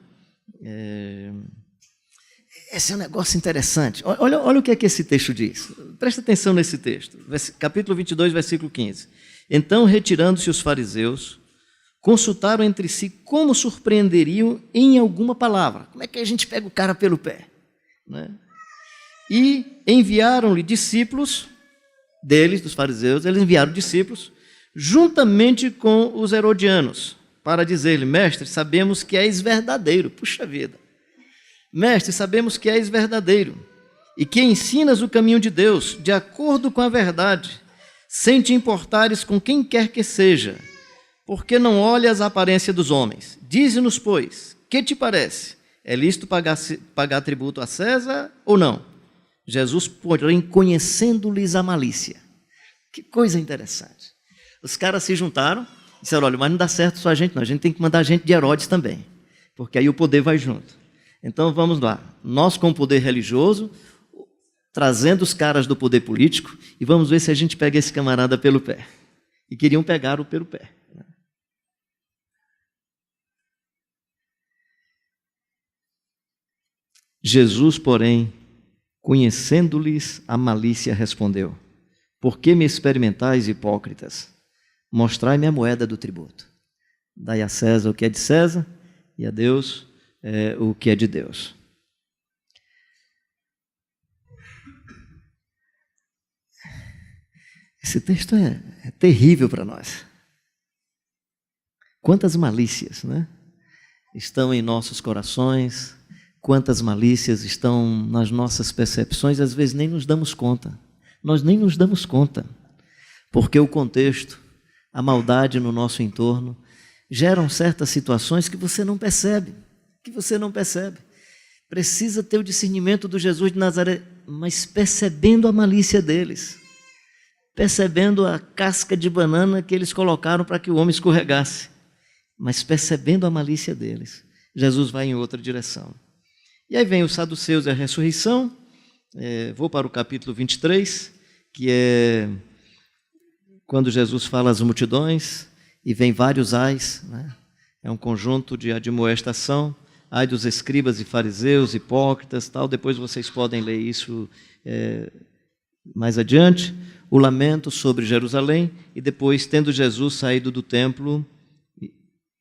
Esse é um negócio interessante. Olha o que é que esse texto diz. Presta atenção nesse texto. Capítulo 22, versículo 15. Então, retirando-se os fariseus, consultaram entre si como surpreenderiam em alguma palavra. Como é que a gente pega o cara pelo pé? Né? E enviaram-lhe discípulos deles, dos fariseus, eles enviaram discípulos, juntamente com os herodianos, para dizer-lhe: mestre, sabemos que és verdadeiro. Puxa vida! Mestre, sabemos que és verdadeiro e que ensinas o caminho de Deus, de acordo com a verdade, sem te importares com quem quer que seja, porque não olhas a aparência dos homens. Dize-nos, pois, que te parece? É lícito pagar tributo a César ou não? Jesus, porém, conhecendo-lhes a malícia. Que coisa interessante. Os caras se juntaram e disseram: olha, mas não dá certo só a gente não, a gente tem que mandar gente de Herodes também, porque aí o poder vai junto. Então vamos lá, nós com o poder religioso, trazendo os caras do poder político, e vamos ver se a gente pega esse camarada pelo pé. E queriam pegar-o pelo pé. Jesus, porém, conhecendo-lhes a malícia, respondeu: por que me experimentais, hipócritas? Mostrai-me a moeda do tributo. Dai a César o que é de César, e a Deus o que é de Deus. Esse texto é terrível para nós. Quantas malícias, né, estão em nossos corações, quantas malícias estão nas nossas percepções, às vezes nem nos damos conta. Nós nem nos damos conta, porque o contexto, a maldade no nosso entorno, geram certas situações que você não percebe, Precisa ter o discernimento do Jesus de Nazaré, mas percebendo a malícia deles, percebendo a casca de banana que eles colocaram para que o homem escorregasse, mas percebendo a malícia deles, Jesus vai em outra direção. E aí vem os saduceus e a ressurreição. Vou para o capítulo 23, que é quando Jesus fala às multidões, e vem vários ais, né? É um conjunto de admoestação: ai dos escribas e fariseus, hipócritas, tal. Depois vocês podem ler isso mais adiante. O lamento sobre Jerusalém, e depois, tendo Jesus saído do templo,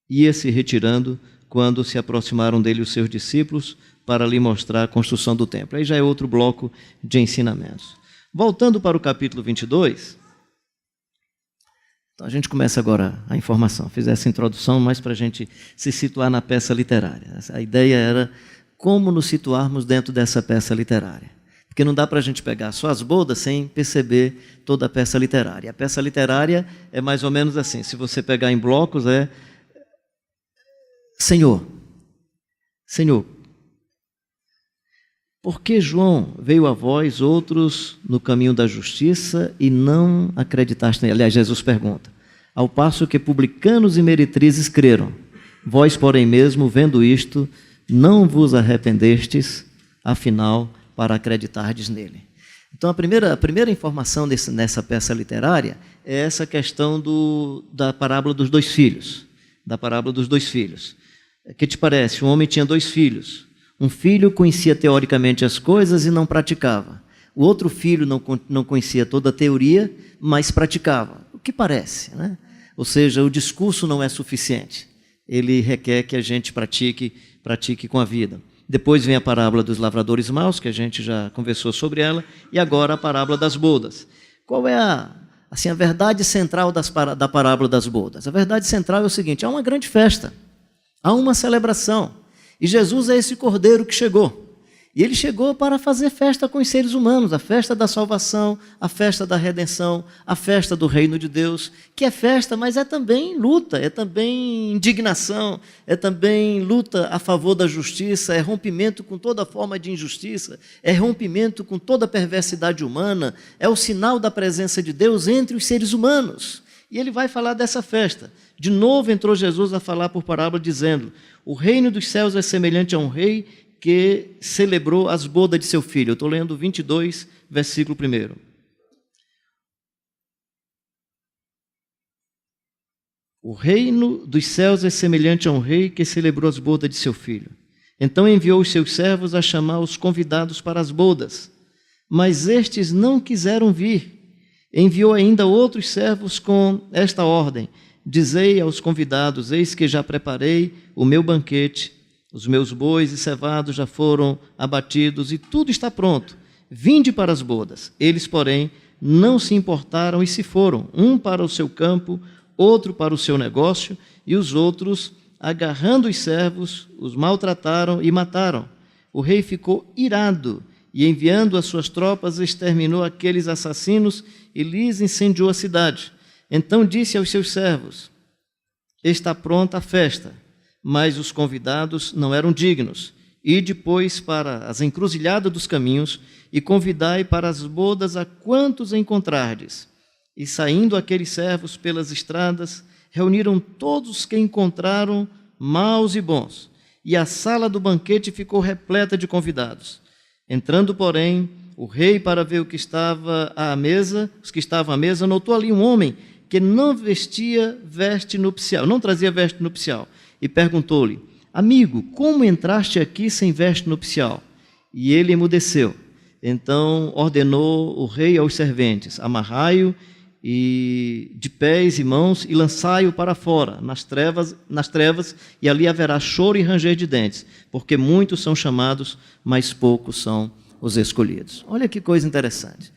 ia se retirando, quando se aproximaram dele os seus discípulos para lhe mostrar a construção do templo. Aí já é outro bloco de ensinamentos. Voltando para o capítulo 22, então a gente começa agora a informação. Fiz essa introdução mais para a gente se situar na peça literária. A ideia era como nos situarmos dentro dessa peça literária. Porque não dá para a gente pegar só as bodas sem perceber toda a peça literária. A peça literária é mais ou menos assim: se você pegar em blocos, Senhor, por que João veio a vós, outros, no caminho da justiça, e não acreditaste nele? Aliás, Jesus pergunta: ao passo que publicanos e meretrizes creram, vós, porém mesmo, vendo isto, não vos arrependestes, afinal, para acreditardes nele. Então, a primeira informação nessa peça literária é essa questão da parábola dos dois filhos. Que te parece? Um homem tinha 2 filhos. Um filho conhecia teoricamente as coisas e não praticava. O outro filho não conhecia toda a teoria, mas praticava. O que parece, né? Ou seja, o discurso não é suficiente. Ele requer que a gente pratique com a vida. Depois vem a parábola dos lavradores maus, que a gente já conversou sobre ela, e agora a parábola das bodas. Qual é a verdade central da parábola das bodas? A verdade central é o seguinte: há uma grande festa, há uma celebração, e Jesus é esse cordeiro que chegou. E ele chegou para fazer festa com os seres humanos, a festa da salvação, a festa da redenção, a festa do reino de Deus, que é festa, mas é também luta, é também indignação, é também luta a favor da justiça, é rompimento com toda forma de injustiça, é rompimento com toda perversidade humana, é o sinal da presença de Deus entre os seres humanos. E ele vai falar dessa festa. De novo entrou Jesus a falar por parábola, dizendo: o reino dos céus é semelhante a um rei que celebrou as bodas de seu filho. Eu estou lendo 22, versículo 1. O reino dos céus é semelhante a um rei que celebrou as bodas de seu filho. Então enviou os seus servos a chamar os convidados para as bodas, mas estes não quiseram vir. Enviou ainda outros servos com esta ordem: dizei aos convidados: eis que já preparei o meu banquete, os meus bois e cevados já foram abatidos e tudo está pronto. Vinde para as bodas. Eles, porém, não se importaram e se foram, um para o seu campo, outro para o seu negócio, e os outros, agarrando os servos, os maltrataram e mataram. O rei ficou irado e, enviando as suas tropas, exterminou aqueles assassinos e lhes incendiou a cidade. Então disse aos seus servos: está pronta a festa, mas os convidados não eram dignos. Ide, pois, para as encruzilhadas dos caminhos e convidai para as bodas a quantos encontrardes. E saindo aqueles servos pelas estradas, reuniram todos que encontraram, maus e bons, e a sala do banquete ficou repleta de convidados. Entrando, porém, o rei para ver o que estava à mesa, os que estavam à mesa, notou ali um homem que não vestia veste nupcial, não trazia veste nupcial, e perguntou-lhe: amigo, como entraste aqui sem veste nupcial? E ele emudeceu. Então ordenou o rei aos serventes: amarrai-o e de pés e mãos e lançai-o para fora, nas trevas, e ali haverá choro e ranger de dentes, porque muitos são chamados, mas poucos são os escolhidos. Olha que coisa interessante.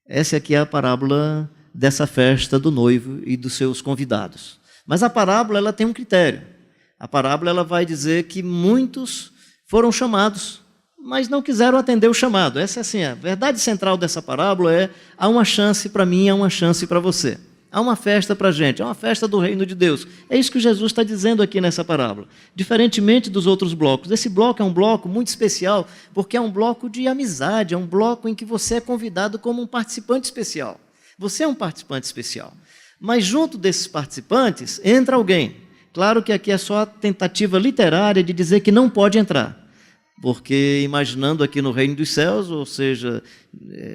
Essa aqui é a parábola dessa festa do noivo e dos seus convidados. Mas a parábola ela tem um critério. A parábola ela vai dizer que muitos foram chamados, mas não quiseram atender o chamado. Essa é assim, a verdade central dessa parábola é: há uma chance para mim, há uma chance para você. Há uma festa para a gente, há uma festa do reino de Deus. É isso que Jesus está dizendo aqui nessa parábola. Diferentemente dos outros blocos. Esse bloco é um bloco muito especial, porque é um bloco de amizade, é um bloco em que você é convidado como um participante especial. Você é um participante especial. Mas junto desses participantes entra alguém. Claro que aqui é só a tentativa literária de dizer que não pode entrar. Porque imaginando aqui no reino dos céus, ou seja,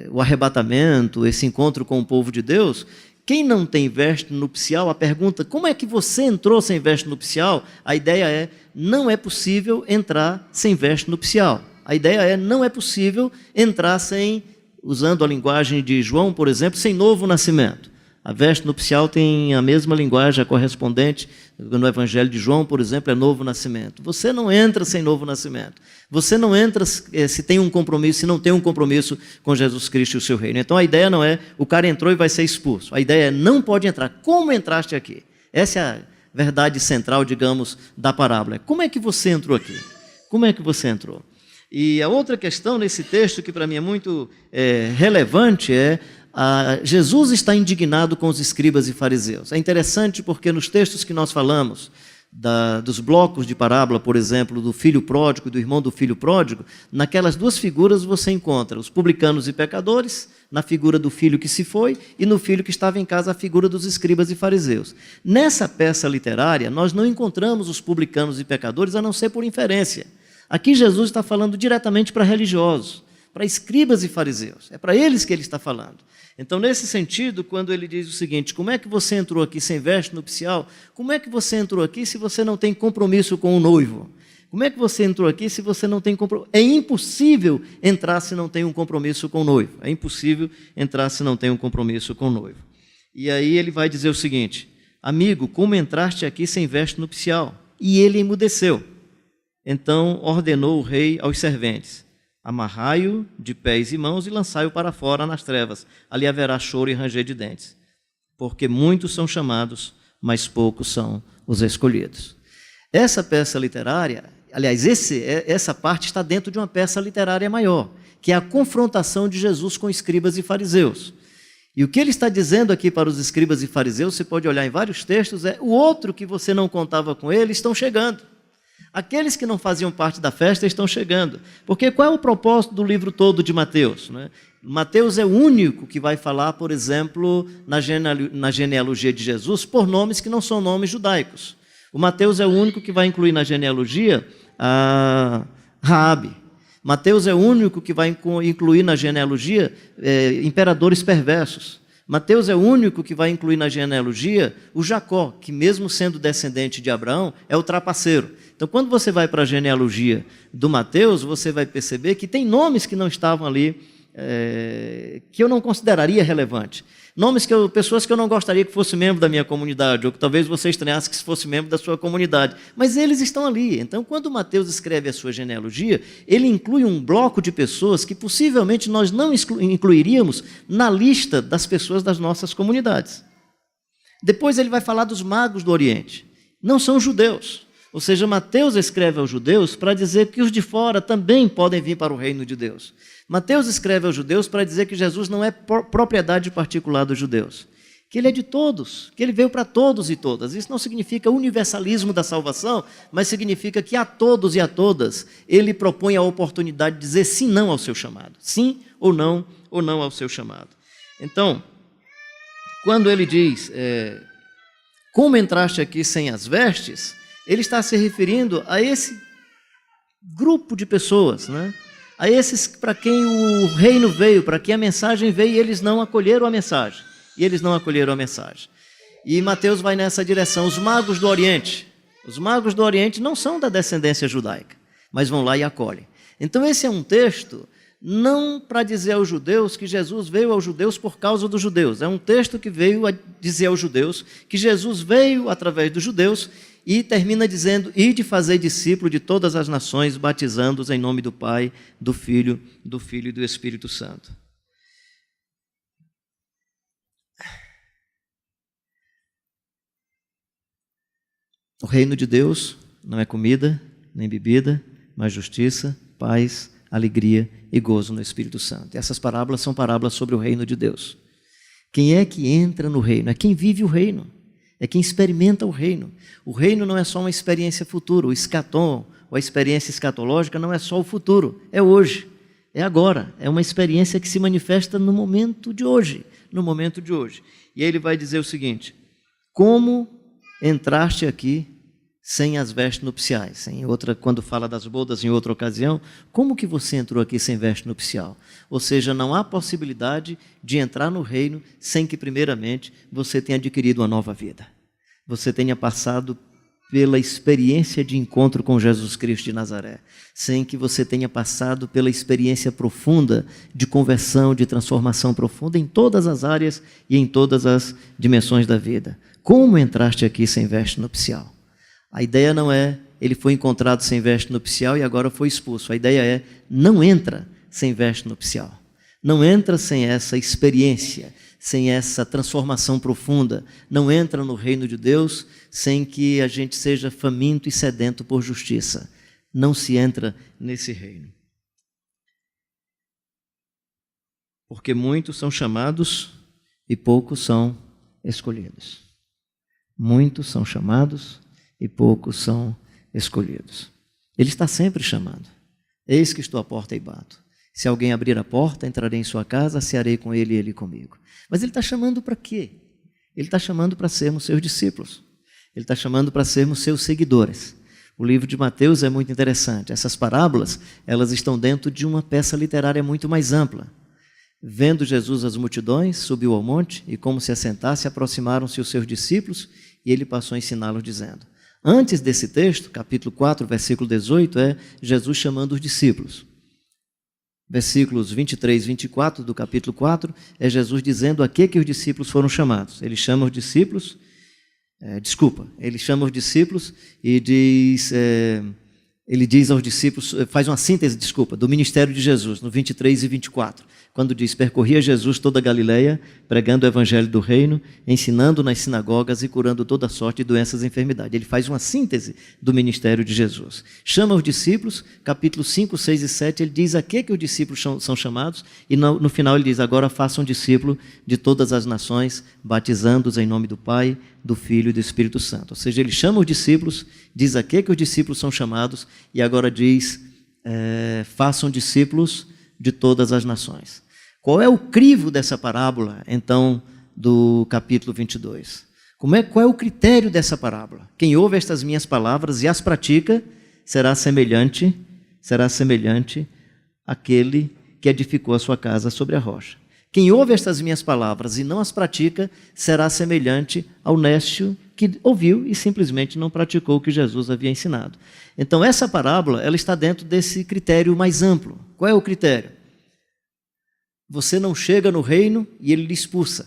o arrebatamento, esse encontro com o povo de Deus, quem não tem veste nupcial, a pergunta: como é que você entrou sem veste nupcial? A ideia é: não é possível entrar sem veste nupcial. A ideia é: não é possível entrar sem, usando a linguagem de João, por exemplo, sem novo nascimento. A veste nupcial tem a mesma linguagem, a correspondente no Evangelho de João, por exemplo, é novo nascimento. Você não entra sem novo nascimento. Você não entra se tem um compromisso, se não tem um compromisso com Jesus Cristo e o seu reino. Então a ideia não é: o cara entrou e vai ser expulso. A ideia é: não pode entrar. Como entraste aqui? Essa é a verdade central, digamos, da parábola. Como é que você entrou aqui? Como é que você entrou? E a outra questão nesse texto, que para mim é muito relevante, é: Jesus está indignado com os escribas e fariseus. É interessante porque nos textos que nós falamos, dos blocos de parábola, por exemplo, do filho pródigo e do irmão do filho pródigo, naquelas duas figuras você encontra os publicanos e pecadores, na figura do filho que se foi, e no filho que estava em casa, a figura dos escribas e fariseus. Nessa peça literária, nós não encontramos os publicanos e pecadores, a não ser por inferência. Aqui Jesus está falando diretamente para religiosos, para escribas e fariseus. É para eles que ele está falando. Então, nesse sentido, quando ele diz o seguinte: como é que você entrou aqui sem veste nupcial? Como é que você entrou aqui se você não tem compromisso com o noivo? Como é que você entrou aqui se você não tem compromisso? É impossível entrar se não tem um compromisso com o noivo. É impossível entrar se não tem um compromisso com o noivo. E aí ele vai dizer o seguinte: amigo, como entraste aqui sem veste nupcial? E ele emudeceu. Então ordenou o rei aos serventes: amarrai-o de pés e mãos e lançai-o para fora nas trevas. Ali haverá choro e ranger de dentes. Porque muitos são chamados, mas poucos são os escolhidos. Essa peça literária, aliás, essa parte está dentro de uma peça literária maior, que é a confrontação de Jesus com escribas e fariseus. E o que ele está dizendo aqui para os escribas e fariseus, você pode olhar em vários textos, é: o outro que você não contava com ele estão chegando. Aqueles que não faziam parte da festa estão chegando. Porque qual é o propósito do livro todo de Mateus? Mateus é o único que vai falar, por exemplo, na genealogia de Jesus, por nomes que não são nomes judaicos. O Mateus é o único que vai incluir na genealogia a Raabe. Mateus é o único que vai incluir na genealogia imperadores perversos. Mateus é o único que vai incluir na genealogia o Jacó, que mesmo sendo descendente de Abraão, é o trapaceiro. Então, quando você vai para a genealogia do Mateus, você vai perceber que tem nomes que não estavam ali que eu não consideraria relevante. Nomes pessoas que eu não gostaria que fosse membro da minha comunidade, ou que talvez você estranhasse que fosse membro da sua comunidade. Mas eles estão ali. Então, quando Mateus escreve a sua genealogia, ele inclui um bloco de pessoas que possivelmente nós não incluiríamos na lista das pessoas das nossas comunidades. Depois ele vai falar dos magos do Oriente. Não são judeus. Ou seja, Mateus escreve aos judeus para dizer que os de fora também podem vir para o reino de Deus. Mateus escreve aos judeus para dizer que Jesus não é propriedade particular dos judeus, que ele é de todos, que ele veio para todos e todas. Isso não significa universalismo da salvação, mas significa que a todos e a todas ele propõe a oportunidade de dizer sim, não ao seu chamado. Sim ou não ao seu chamado. Então, quando ele diz, como entraste aqui sem as vestes, ele está se referindo a esse grupo de pessoas, né? A esses para quem o reino veio, para quem a mensagem veio, e eles não acolheram a mensagem. E Mateus vai nessa direção. Os magos do Oriente não são da descendência judaica, mas vão lá e acolhem. Então esse é um texto não para dizer aos judeus que Jesus veio aos judeus por causa dos judeus. É um texto que veio a dizer aos judeus que Jesus veio através dos judeus e termina dizendo, ide fazer discípulo de todas as nações, batizando-os em nome do Pai, do Filho e do Espírito Santo. O reino de Deus não é comida, nem bebida, mas justiça, paz, alegria e gozo no Espírito Santo. Essas parábolas são parábolas sobre o reino de Deus. Quem é que entra no reino? É quem vive o reino. É quem experimenta o reino. O reino não é só uma experiência futura. O escatom, ou a experiência escatológica, não é só o futuro. É hoje, é agora. É uma experiência que se manifesta no momento de hoje. E aí ele vai dizer o seguinte, como entraste aqui sem as vestes nupciais? Quando fala das bodas em outra ocasião, como que você entrou aqui sem veste nupcial? Ou seja, não há possibilidade de entrar no reino sem que, primeiramente, você tenha adquirido uma nova vida. Você tenha passado pela experiência de encontro com Jesus Cristo de Nazaré, sem que você tenha passado pela experiência profunda de conversão, de transformação profunda em todas as áreas e em todas as dimensões da vida. Como entraste aqui sem veste nupcial? A ideia não é, ele foi encontrado sem veste nupcial e agora foi expulso. A ideia é, não entra sem veste nupcial. Não entra sem essa experiência, sem essa transformação profunda. Não entra no reino de Deus sem que a gente seja faminto e sedento por justiça. Não se entra nesse reino. Porque muitos são chamados e poucos são escolhidos. Muitos são chamados e poucos são escolhidos. Ele está sempre chamando. Eis que estou à porta e bato. Se alguém abrir a porta, entrarei em sua casa, cearei com ele e ele comigo. Mas ele está chamando para quê? Ele está chamando para sermos seus discípulos. Ele está chamando para sermos seus seguidores. O livro de Mateus é muito interessante. Essas parábolas, elas estão dentro de uma peça literária muito mais ampla. Vendo Jesus as multidões, subiu ao monte e, como se assentasse, aproximaram-se os seus discípulos e ele passou a ensiná-los, dizendo... Antes desse texto, capítulo 4, versículo 18, é Jesus chamando os discípulos. Versículos 23 e 24 do capítulo 4, é Jesus dizendo a que os discípulos foram chamados. Ele chama os discípulos, ele chama os discípulos e diz... ele diz aos discípulos, faz uma síntese, do ministério de Jesus, no 23 e 24, quando diz, percorria Jesus toda a Galileia, pregando o evangelho do reino, ensinando nas sinagogas e curando toda sorte de doenças e enfermidades. Ele faz uma síntese do ministério de Jesus. Chama os discípulos, capítulos 5, 6 e 7, ele diz a que os discípulos são chamados, e no final ele diz, agora façam discípulo de todas as nações, batizando-os em nome do Pai, do Filho e do Espírito Santo. Ou seja, ele chama os discípulos, diz a que os discípulos são chamados, e agora diz, façam discípulos de todas as nações. Qual é o crivo dessa parábola, então, do capítulo 22? Qual é o critério dessa parábola? Quem ouve estas minhas palavras e as pratica, será semelhante àquele que edificou a sua casa sobre a rocha. Quem ouve estas minhas palavras e não as pratica, será semelhante ao nécio que ouviu e simplesmente não praticou o que Jesus havia ensinado. Então, essa parábola, ela está dentro desse critério mais amplo. Qual é o critério? Você não chega no reino e ele lhe expulsa.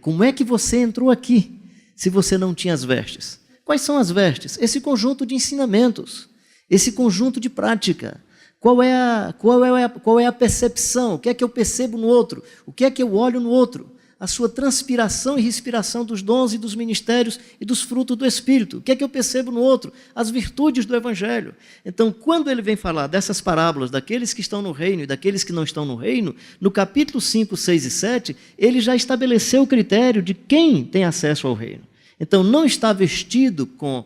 Como é que você entrou aqui se você não tinha as vestes? Quais são as vestes? Esse conjunto de ensinamentos, esse conjunto de prática. Qual é a percepção? O que é que eu percebo no outro? O que é que eu olho no outro? A sua transpiração e respiração dos dons e dos ministérios e dos frutos do Espírito. O que é que eu percebo no outro? As virtudes do Evangelho. Então, quando ele vem falar dessas parábolas, daqueles que estão no reino e daqueles que não estão no reino, no capítulo 5, 6 e 7, ele já estabeleceu o critério de quem tem acesso ao reino. Então, não está vestido com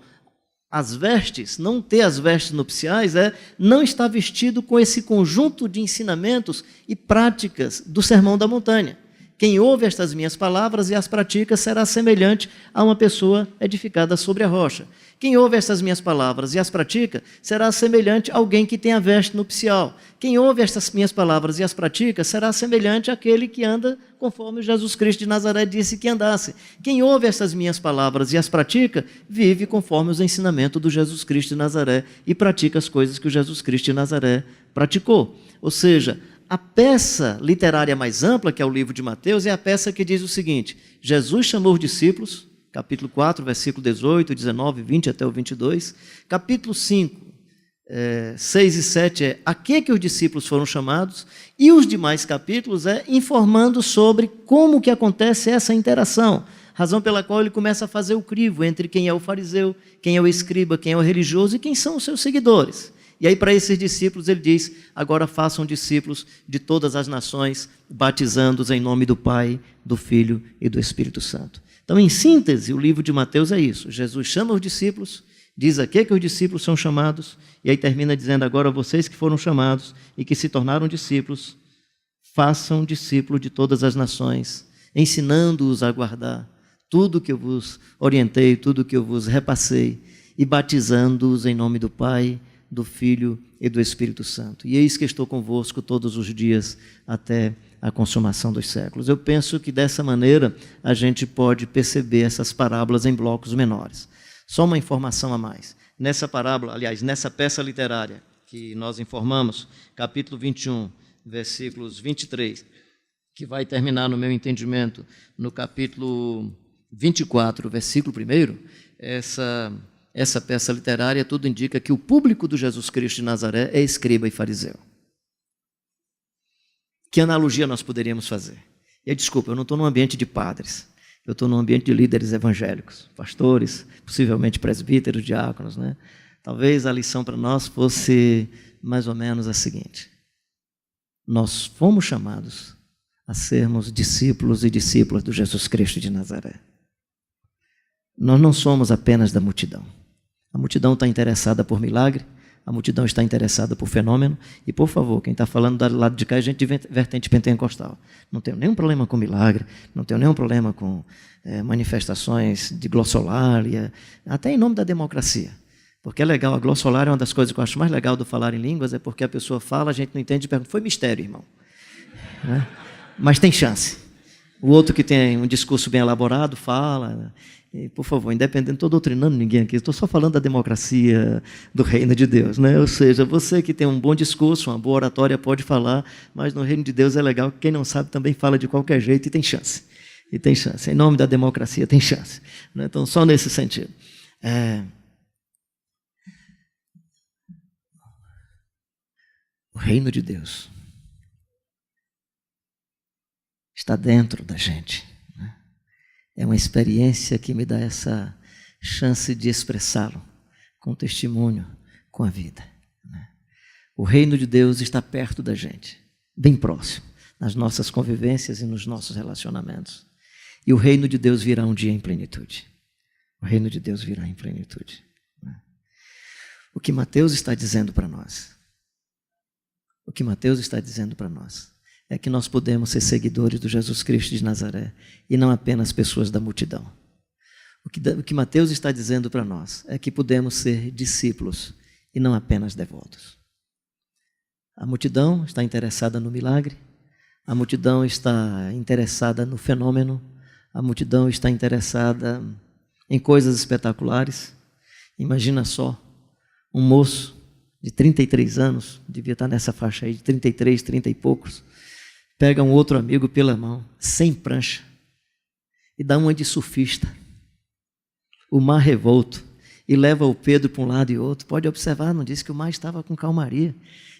as vestes, não ter as vestes nupciais, não estar vestido com esse conjunto de ensinamentos e práticas do Sermão da Montanha. Quem ouve estas minhas palavras e as pratica será semelhante a uma pessoa edificada sobre a rocha. Quem ouve estas minhas palavras e as pratica será semelhante a alguém que tem a veste nupcial. Quem ouve estas minhas palavras e as pratica será semelhante àquele que anda conforme Jesus Cristo de Nazaré disse que andasse. Quem ouve estas minhas palavras e as pratica, vive conforme os ensinamentos do Jesus Cristo de Nazaré e pratica as coisas que o Jesus Cristo de Nazaré praticou. Ou seja, a peça literária mais ampla, que é o livro de Mateus, é a peça que diz o seguinte: Jesus chamou os discípulos, capítulo 4, versículo 18, 19, 20 até o 22. Capítulo 5, 6 e 7 é a que os discípulos foram chamados, e os demais capítulos informando sobre como que acontece essa interação, razão pela qual ele começa a fazer o crivo entre quem é o fariseu, quem é o escriba, quem é o religioso e quem são os seus seguidores. E aí, para esses discípulos, ele diz: agora façam discípulos de todas as nações, batizando-os em nome do Pai, do Filho e do Espírito Santo. Então, em síntese, o livro de Mateus é isso. Jesus chama os discípulos, diz a que os discípulos são chamados, e aí termina dizendo: agora vocês que foram chamados e que se tornaram discípulos, façam discípulos de todas as nações, ensinando-os a guardar tudo que eu vos orientei, tudo que eu vos repassei, e batizando-os em nome do Pai, do Filho e do Espírito Santo. E eis que estou convosco todos os dias até a consumação dos séculos. Eu penso que dessa maneira a gente pode perceber essas parábolas em blocos menores. Só uma informação a mais. Nessa parábola, aliás, nessa peça literária que nós informamos, capítulo 21, versículos 23, que vai terminar, no meu entendimento, no capítulo 24, versículo 1, essa peça literária, tudo indica que o público do Jesus Cristo de Nazaré é escriba e fariseu. Que analogia nós poderíamos fazer? Eu não estou num ambiente de padres, eu estou num ambiente de líderes evangélicos, pastores, possivelmente presbíteros, diáconos, né? Talvez a lição para nós fosse mais ou menos a seguinte: nós fomos chamados a sermos discípulos e discípulas do Jesus Cristo de Nazaré. Nós não somos apenas da multidão. A multidão está interessada por milagre, a multidão está interessada por fenômeno, e, por favor, quem está falando do lado de cá é gente de vertente pentecostal. Não tenho nenhum problema com milagre, não tenho nenhum problema com manifestações de glossolalia, até em nome da democracia. Porque é legal, a glossolalia é uma das coisas que eu acho mais legal do falar em línguas, é porque a pessoa fala, a gente não entende e pergunta: foi mistério, irmão. Né? Mas tem chance. O outro que tem um discurso bem elaborado fala. E, por favor, independente, não estou doutrinando ninguém aqui, estou só falando da democracia do reino de Deus, né? Ou seja, você que tem um bom discurso, uma boa oratória pode falar, mas no reino de Deus é legal que quem não sabe também fala de qualquer jeito e tem chance. E tem chance, em nome da democracia tem chance. Né? Então, só nesse sentido. O reino de Deus está dentro da gente. É uma experiência que me dá essa chance de expressá-lo com testemunho, com a vida. O reino de Deus está perto da gente, bem próximo, nas nossas convivências e nos nossos relacionamentos. E o reino de Deus virá um dia em plenitude. O reino de Deus virá em plenitude. O que Mateus está dizendo para nós? O que Mateus está dizendo para nós é que nós podemos ser seguidores do Jesus Cristo de Nazaré e não apenas pessoas da multidão. O que Mateus está dizendo para nós é que podemos ser discípulos e não apenas devotos. A multidão está interessada no milagre, a multidão está interessada no fenômeno, a multidão está interessada em coisas espetaculares. Imagina só, um moço de 33 anos, devia estar nessa faixa aí, de 33, 30 e poucos, pega um outro amigo pela mão, sem prancha, e dá uma de surfista, o mar revolto, e leva o Pedro para um lado e outro. Pode observar, não disse que o mar estava com calmaria.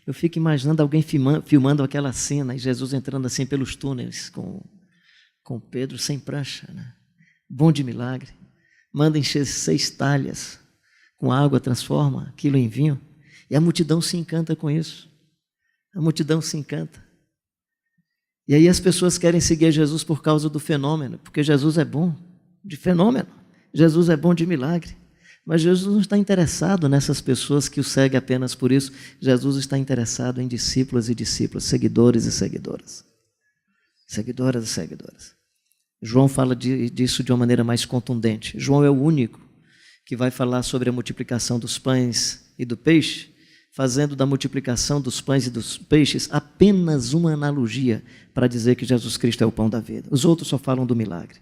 Eu fico imaginando alguém filmando aquela cena, e Jesus entrando assim pelos túneis com Pedro sem prancha, né? Bom de milagre. Manda encher 6 talhas com água, transforma aquilo em vinho, e a multidão se encanta com isso. A multidão se encanta. E aí as pessoas querem seguir Jesus por causa do fenômeno, porque Jesus é bom de fenômeno, Jesus é bom de milagre. Mas Jesus não está interessado nessas pessoas que o seguem apenas por isso. Jesus está interessado em discípulos e discípulas, seguidores e seguidoras. Seguidoras e seguidoras. João fala disso de uma maneira mais contundente. João é o único que vai falar sobre a multiplicação dos pães e do peixe, fazendo da multiplicação dos pães e dos peixes apenas uma analogia para dizer que Jesus Cristo é o pão da vida. Os outros só falam do milagre.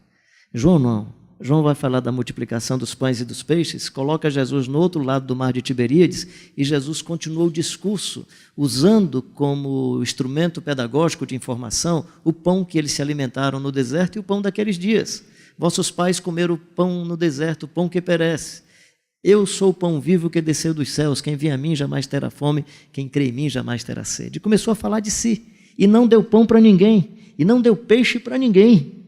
João não. João vai falar da multiplicação dos pães e dos peixes, coloca Jesus no outro lado do mar de Tiberíades, e Jesus continua o discurso, usando como instrumento pedagógico de informação o pão que eles se alimentaram no deserto e o pão daqueles dias. Vossos pais comeram o pão no deserto, o pão que perece. Eu sou o pão vivo que desceu dos céus, quem vem a mim jamais terá fome, quem crê em mim jamais terá sede. E começou a falar de si, e não deu pão para ninguém, e não deu peixe para ninguém.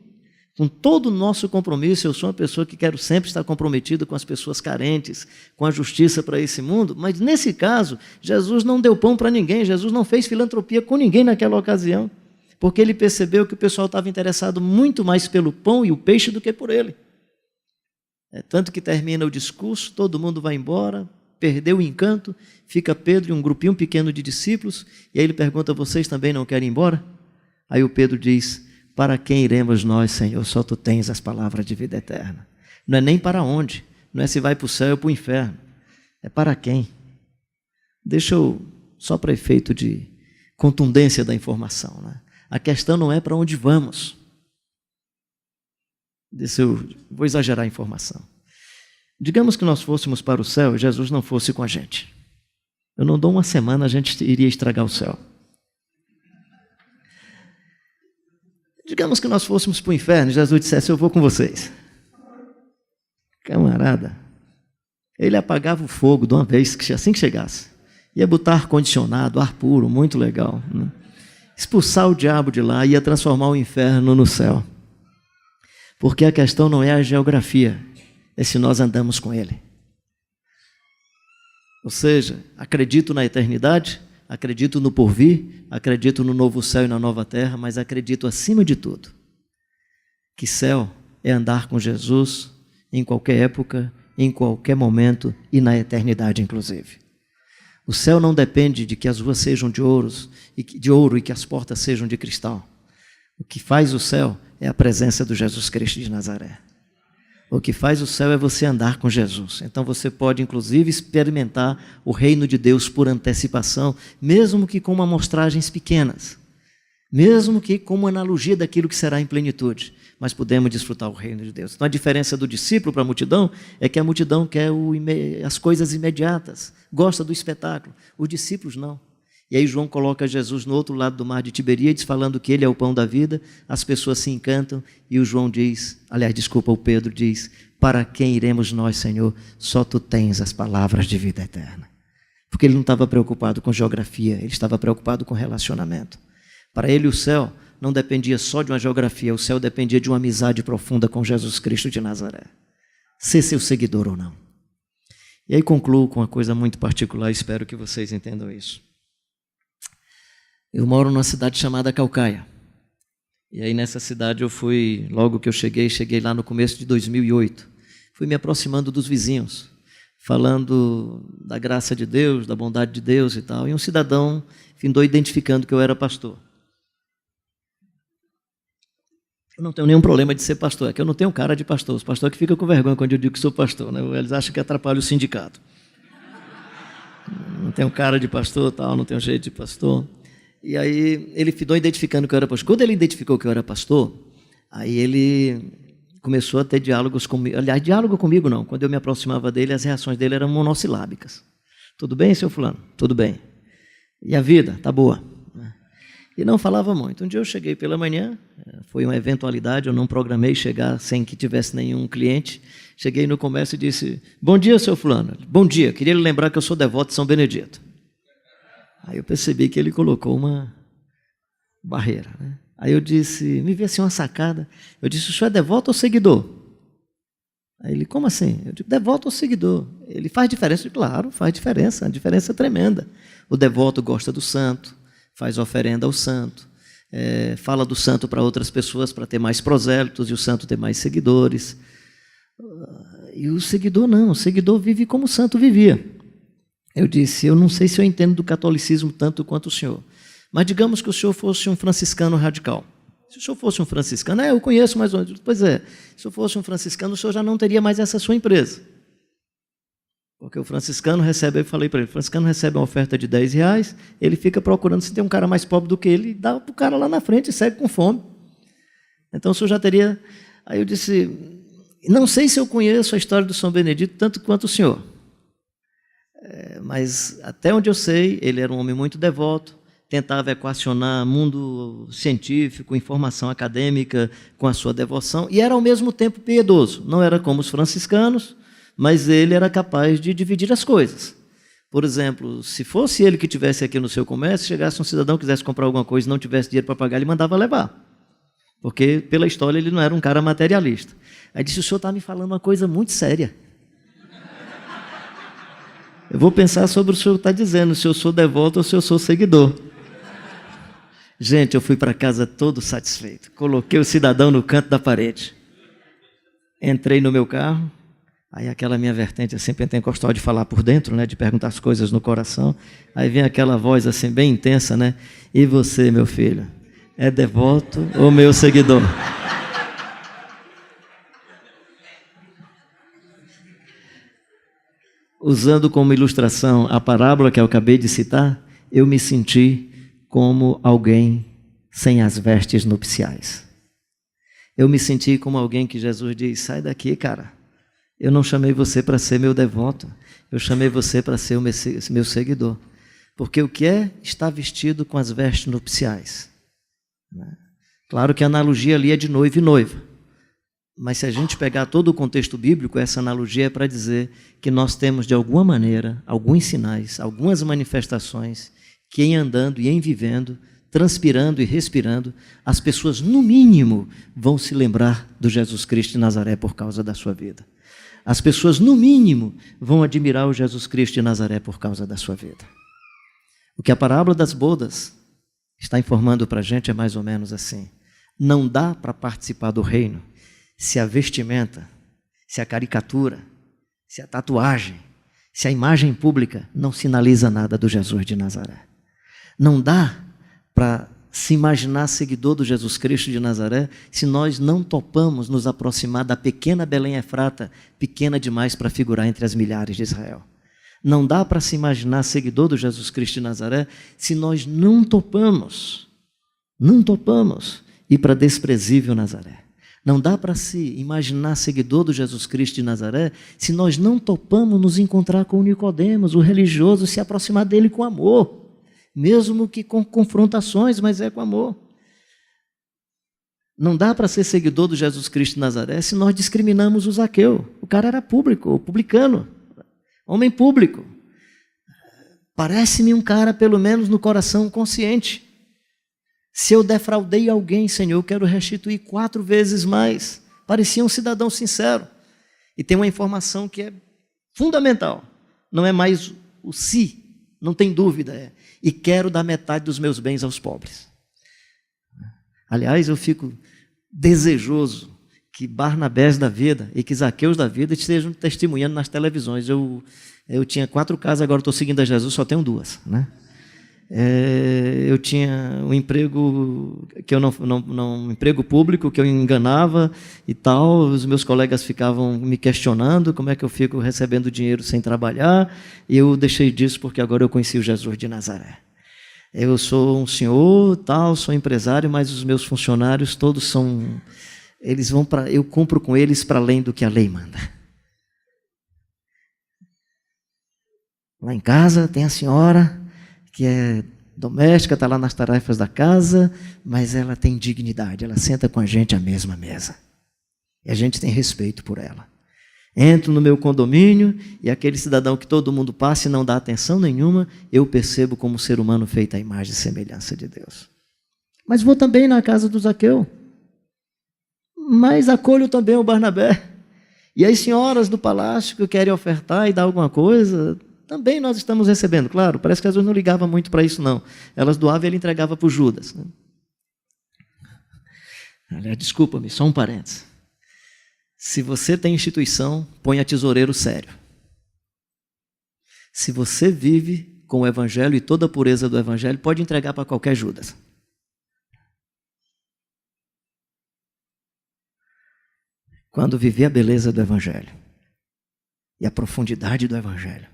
Com todo o nosso compromisso, eu sou uma pessoa que quero sempre estar comprometido com as pessoas carentes, com a justiça para esse mundo, mas nesse caso, Jesus não deu pão para ninguém, Jesus não fez filantropia com ninguém naquela ocasião, porque ele percebeu que o pessoal estava interessado muito mais pelo pão e o peixe do que por ele. Tanto que termina o discurso, todo mundo vai embora, perdeu o encanto, fica Pedro e um grupinho pequeno de discípulos, e aí ele pergunta, vocês também não querem ir embora? Aí o Pedro diz, para quem iremos nós, Senhor? Só Tu tens as palavras de vida eterna. Não é nem para onde, não é se vai para o céu ou para o inferno, é para quem. Deixa eu, só para efeito de contundência da informação, né? A questão não é para onde vamos. Vou exagerar a informação. Digamos que nós fôssemos para o céu e Jesus não fosse com a gente. Eu não dou uma semana, a gente iria estragar o céu. Digamos que nós fôssemos para o inferno e Jesus dissesse, eu vou com vocês. Camarada, ele apagava o fogo de uma vez, assim que chegasse. Ia botar ar-condicionado, ar puro, muito legal, né? Expulsar o diabo de lá, ia transformar o inferno no céu. Porque a questão não é a geografia, é se nós andamos com ele. Ou seja, acredito na eternidade, acredito no porvir, acredito no novo céu e na nova terra, mas acredito acima de tudo que céu é andar com Jesus em qualquer época, em qualquer momento e na eternidade inclusive. O céu não depende de que as ruas sejam de ouro e que as portas sejam de cristal. O que faz o céu é a presença do Jesus Cristo de Nazaré. O que faz o céu é você andar com Jesus. Então você pode, inclusive, experimentar o reino de Deus por antecipação, mesmo que com amostragens pequenas, mesmo que com uma analogia daquilo que será em plenitude, mas podemos desfrutar o reino de Deus. Então a diferença do discípulo para a multidão é que a multidão quer as coisas imediatas, gosta do espetáculo. Os discípulos não. E aí João coloca Jesus no outro lado do mar de Tiberíades, falando que ele é o pão da vida, as pessoas se encantam, e o Pedro diz, para quem iremos nós, Senhor? Só Tu tens as palavras de vida eterna. Porque ele não estava preocupado com geografia, ele estava preocupado com relacionamento. Para ele o céu não dependia só de uma geografia, o céu dependia de uma amizade profunda com Jesus Cristo de Nazaré. Ser seu seguidor ou não. E aí concluo com uma coisa muito particular, espero que vocês entendam isso. Eu moro numa cidade chamada Caucaia. E aí nessa cidade eu fui, logo que eu cheguei lá no começo de 2008. Fui me aproximando dos vizinhos, falando da graça de Deus, da bondade de Deus e tal. E um cidadão findou identificando que eu era pastor. Eu não tenho nenhum problema de ser pastor, é que eu não tenho cara de pastor. Os pastores que ficam com vergonha quando eu digo que sou pastor, né? Eles acham que atrapalha o sindicato. Não tenho cara de pastor, tal, não tenho jeito de pastor. E aí ele ficou identificando que eu era pastor. Quando ele identificou que eu era pastor, aí ele começou a ter diálogos comigo. Aliás, diálogo comigo não. Quando eu me aproximava dele, as reações dele eram monossilábicas. Tudo bem, seu fulano? Tudo bem. E a vida? Tá boa. e não falava muito. Um dia eu cheguei pela manhã, foi uma eventualidade, eu não programei chegar sem que tivesse nenhum cliente. Cheguei no comércio e disse: bom dia, seu fulano. Bom dia, queria lhe lembrar que eu sou devoto de São Benedito. Aí eu percebi que ele colocou uma barreira, né? Aí eu disse, me vi assim uma sacada, eu disse: o senhor é devoto ou seguidor? Aí ele: como assim? Eu digo: devoto ou seguidor? Ele: faz diferença? Eu digo: claro, faz diferença, a diferença é tremenda. O devoto gosta do santo, faz oferenda ao santo, fala do santo para outras pessoas para ter mais prosélitos e o santo ter mais seguidores. E o seguidor não, o seguidor vive como o santo vivia. Eu disse: eu não sei se eu entendo do catolicismo tanto quanto o senhor, mas digamos que o senhor fosse um franciscano radical. Se o senhor fosse um franciscano, eu conheço mais ou menos. Pois é, se eu fosse um franciscano, o senhor já não teria mais essa sua empresa. Porque o franciscano recebe, eu falei para ele, o franciscano recebe uma oferta de R$10, ele fica procurando se tem um cara mais pobre do que ele, e dá para o cara lá na frente e segue com fome. Então o senhor já teria... Aí eu disse: não sei se eu conheço a história do São Benedito tanto quanto o senhor, mas até onde eu sei, ele era um homem muito devoto, tentava equacionar mundo científico, informação acadêmica com a sua devoção, e era ao mesmo tempo piedoso. Não era como os franciscanos, mas ele era capaz de dividir as coisas. Por exemplo, se fosse ele que estivesse aqui no seu comércio, chegasse um cidadão que quisesse comprar alguma coisa e não tivesse dinheiro para pagar, ele mandava levar. Porque, pela história, ele não era um cara materialista. Aí disse: o senhor está me falando uma coisa muito séria. Eu vou pensar sobre o senhor está dizendo, se eu sou devoto ou se eu sou seguidor. Gente, eu fui para casa todo satisfeito. Coloquei o cidadão no canto da parede. Entrei no meu carro. Aí aquela minha vertente assim, pentecostal, de falar por dentro, né, de perguntar as coisas no coração. Aí vem aquela voz assim, bem intensa, né? E você, meu filho, é devoto ou meu seguidor? Usando como ilustração a parábola que eu acabei de citar, eu me senti como alguém sem as vestes nupciais. Eu me senti como alguém que Jesus diz: sai daqui, cara. Eu não chamei você para ser meu devoto, eu chamei você para ser o meu seguidor. Porque o que é estar vestido com as vestes nupciais? Claro que a analogia ali é de noivo e noiva. Mas se a gente pegar todo o contexto bíblico, essa analogia é para dizer que nós temos, de alguma maneira, alguns sinais, algumas manifestações, que em andando e em vivendo, transpirando e respirando, as pessoas, no mínimo, vão se lembrar do Jesus Cristo de Nazaré por causa da sua vida. As pessoas, no mínimo, vão admirar o Jesus Cristo de Nazaré por causa da sua vida. O que a parábola das bodas está informando para a gente é mais ou menos assim: não dá para participar do reino se a vestimenta, se a caricatura, se a tatuagem, se a imagem pública não sinaliza nada do Jesus de Nazaré. Não dá para se imaginar seguidor do Jesus Cristo de Nazaré se nós não topamos nos aproximar da pequena Belém Efrata, pequena demais para figurar entre as milhares de Israel. Não dá para se imaginar seguidor do Jesus Cristo de Nazaré se nós não topamos ir para desprezível Nazaré. Não dá para se imaginar seguidor do Jesus Cristo de Nazaré se nós não topamos nos encontrar com o Nicodemos, o religioso, se aproximar dele com amor. Mesmo que com confrontações, mas é com amor. Não dá para ser seguidor do Jesus Cristo de Nazaré se nós discriminamos o Zaqueu. O cara era público, publicano, homem público. Parece-me um cara, pelo menos no coração, consciente. Se eu defraudei alguém, Senhor, eu quero restituir 4 vezes mais. Parecia um cidadão sincero. E tem uma informação que é fundamental. Não é mais o se, não tem dúvida, e quero dar metade dos meus bens aos pobres. Aliás, eu fico desejoso que Barnabés da vida e que Zaqueus da vida estejam testemunhando nas televisões. Eu tinha 4 casas, agora estou seguindo a Jesus, só tenho 2, né? Eu tinha um emprego que eu um emprego público que eu enganava e tal. Os meus colegas ficavam me questionando como é que eu fico recebendo dinheiro sem trabalhar, e eu deixei disso porque agora eu conheci o Jesus de Nazaré. Eu sou um senhor, tal, sou empresário, mas os meus funcionários todos são, eles vão para, eu cumpro com eles para além do que a lei manda. Lá em casa tem a senhora que é doméstica, está lá nas tarefas da casa, mas ela tem dignidade, ela senta com a gente à mesma mesa. E a gente tem respeito por ela. Entro no meu condomínio e aquele cidadão que todo mundo passa e não dá atenção nenhuma, eu percebo como ser humano feito à imagem e semelhança de Deus. Mas vou também na casa do Zaqueu. Mas acolho também o Barnabé. E as senhoras do palácio que querem ofertar e dar alguma coisa, também nós estamos recebendo. Claro, parece que Jesus não ligava muito para isso, não. Elas doavam e ele entregava para o Judas. Aliás, desculpa-me, só um parênteses. Se você tem instituição, ponha tesoureiro sério. Se você vive com o Evangelho e toda a pureza do Evangelho, pode entregar para qualquer Judas. Quando viver a beleza do Evangelho e a profundidade do Evangelho,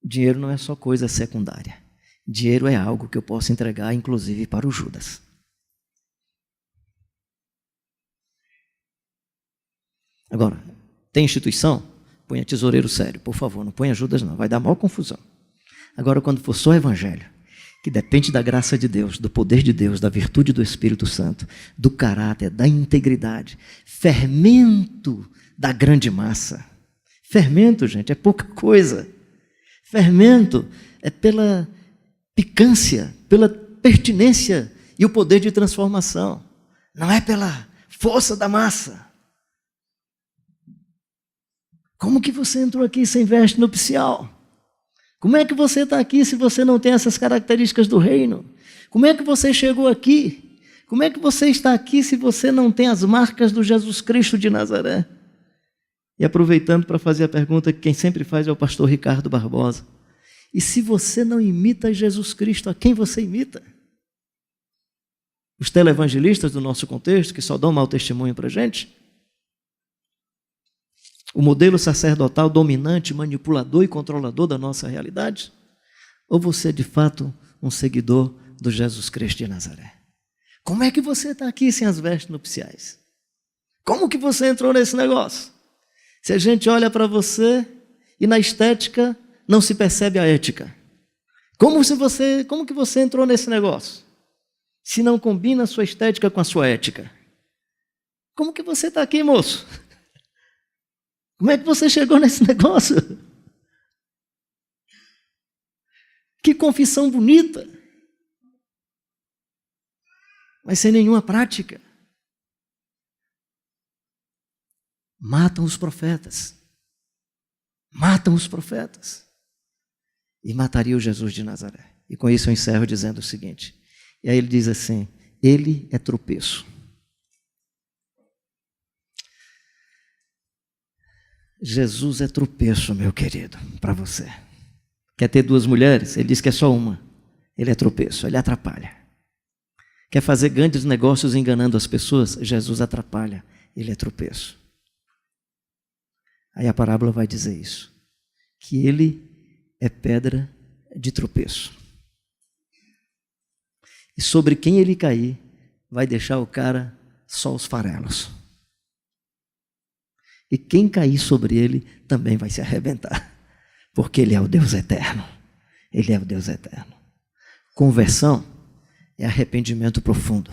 dinheiro não é só coisa secundária. Dinheiro é algo que eu posso entregar, inclusive, para o Judas. Agora, tem instituição? Ponha tesoureiro sério, por favor, não ponha Judas não, vai dar maior confusão. Agora, quando for só Evangelho, que depende da graça de Deus, do poder de Deus, da virtude do Espírito Santo, do caráter, da integridade, fermento da grande massa. Fermento, gente, é pouca coisa. Fermento é pela picância, pela pertinência e o poder de transformação. Não é pela força da massa. Como que você entrou aqui sem veste nupcial? Como é que você está aqui se você não tem essas características do reino? Como é que você chegou aqui? Como é que você está aqui se você não tem as marcas do Jesus Cristo de Nazaré? E aproveitando para fazer a pergunta que quem sempre faz é o pastor Ricardo Barbosa. E se você não imita Jesus Cristo, a quem você imita? Os televangelistas do nosso contexto, que só dão mau testemunho para a gente? O modelo sacerdotal dominante, manipulador e controlador da nossa realidade? Ou você é de fato um seguidor do Jesus Cristo de Nazaré? Como é que você está aqui sem as vestes nupciais? Como que você entrou nesse negócio? Se a gente olha para você e na estética não se percebe a ética. Como que você entrou nesse negócio? Se não combina a sua estética com a sua ética. Como que você está aqui, moço? Como é que você chegou nesse negócio? Que confissão bonita. Mas sem nenhuma prática. Matam os profetas. Matam os profetas. E mataria o Jesus de Nazaré. E com isso eu encerro dizendo o seguinte. E aí ele diz assim, ele é tropeço. Jesus é tropeço, meu querido, para você. Quer ter duas mulheres? Ele diz que é só uma. Ele é tropeço, ele atrapalha. Quer fazer grandes negócios enganando as pessoas? Jesus atrapalha, ele é tropeço. Aí a parábola vai dizer isso, que ele é pedra de tropeço. E sobre quem ele cair, vai deixar o cara só os farelos. E quem cair sobre ele também vai se arrebentar, porque ele é o Deus eterno. Ele é o Deus eterno. Conversão é arrependimento profundo.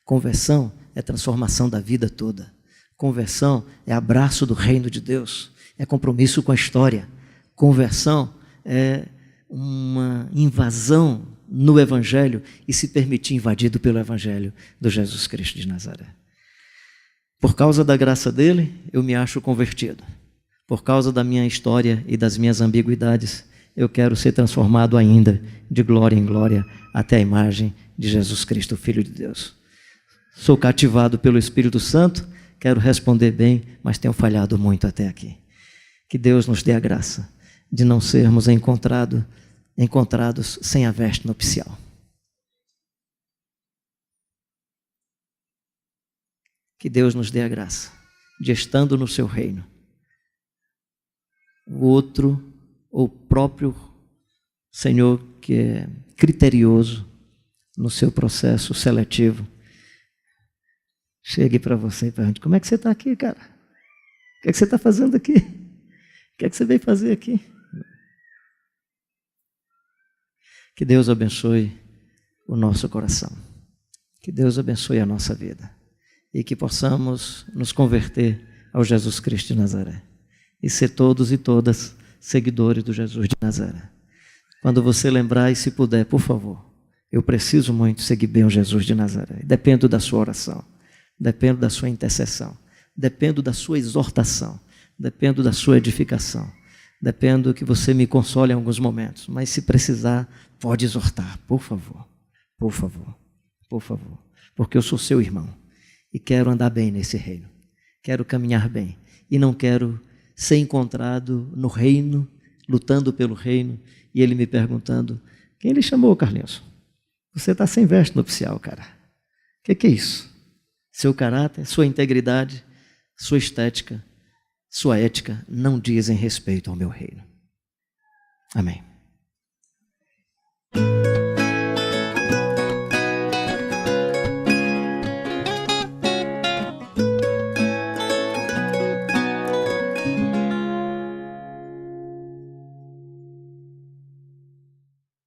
Conversão é transformação da vida toda. Conversão é abraço do reino de Deus. É compromisso com a história. Conversão é uma invasão no Evangelho e se permitir invadido pelo Evangelho do Jesus Cristo de Nazaré. Por causa da graça dele, eu me acho convertido. Por causa da minha história e das minhas ambiguidades, eu quero ser transformado ainda de glória em glória até a imagem de Jesus Cristo, Filho de Deus. Sou cativado pelo Espírito Santo, quero responder bem, mas tenho falhado muito até aqui. Que Deus nos dê a graça de não sermos encontrados sem a veste nupcial. Que Deus nos dê a graça de, estando no seu reino, o outro, o próprio Senhor que é criterioso no seu processo seletivo, chegue para você e pergunte, como é que você está aqui, cara? O que é que você está fazendo aqui? O que é que você veio fazer aqui? Que Deus abençoe o nosso coração. Que Deus abençoe a nossa vida. E que possamos nos converter ao Jesus Cristo de Nazaré. E ser todos e todas seguidores do Jesus de Nazaré. Quando você lembrar e se puder, por favor, eu preciso muito seguir bem o Jesus de Nazaré. Dependo da sua oração, dependo da sua intercessão, dependo da sua exortação, dependo da sua edificação, dependo que você me console em alguns momentos, mas se precisar, pode exortar, por favor, por favor, por favor, porque eu sou seu irmão e quero andar bem nesse reino, quero caminhar bem e não quero ser encontrado no reino, lutando pelo reino, e ele me perguntando: quem lhe chamou, Carlinhos? Você está sem veste nupcial, cara. O que é isso? Seu caráter, sua integridade, sua estética, sua ética não dizem respeito ao meu reino. Amém.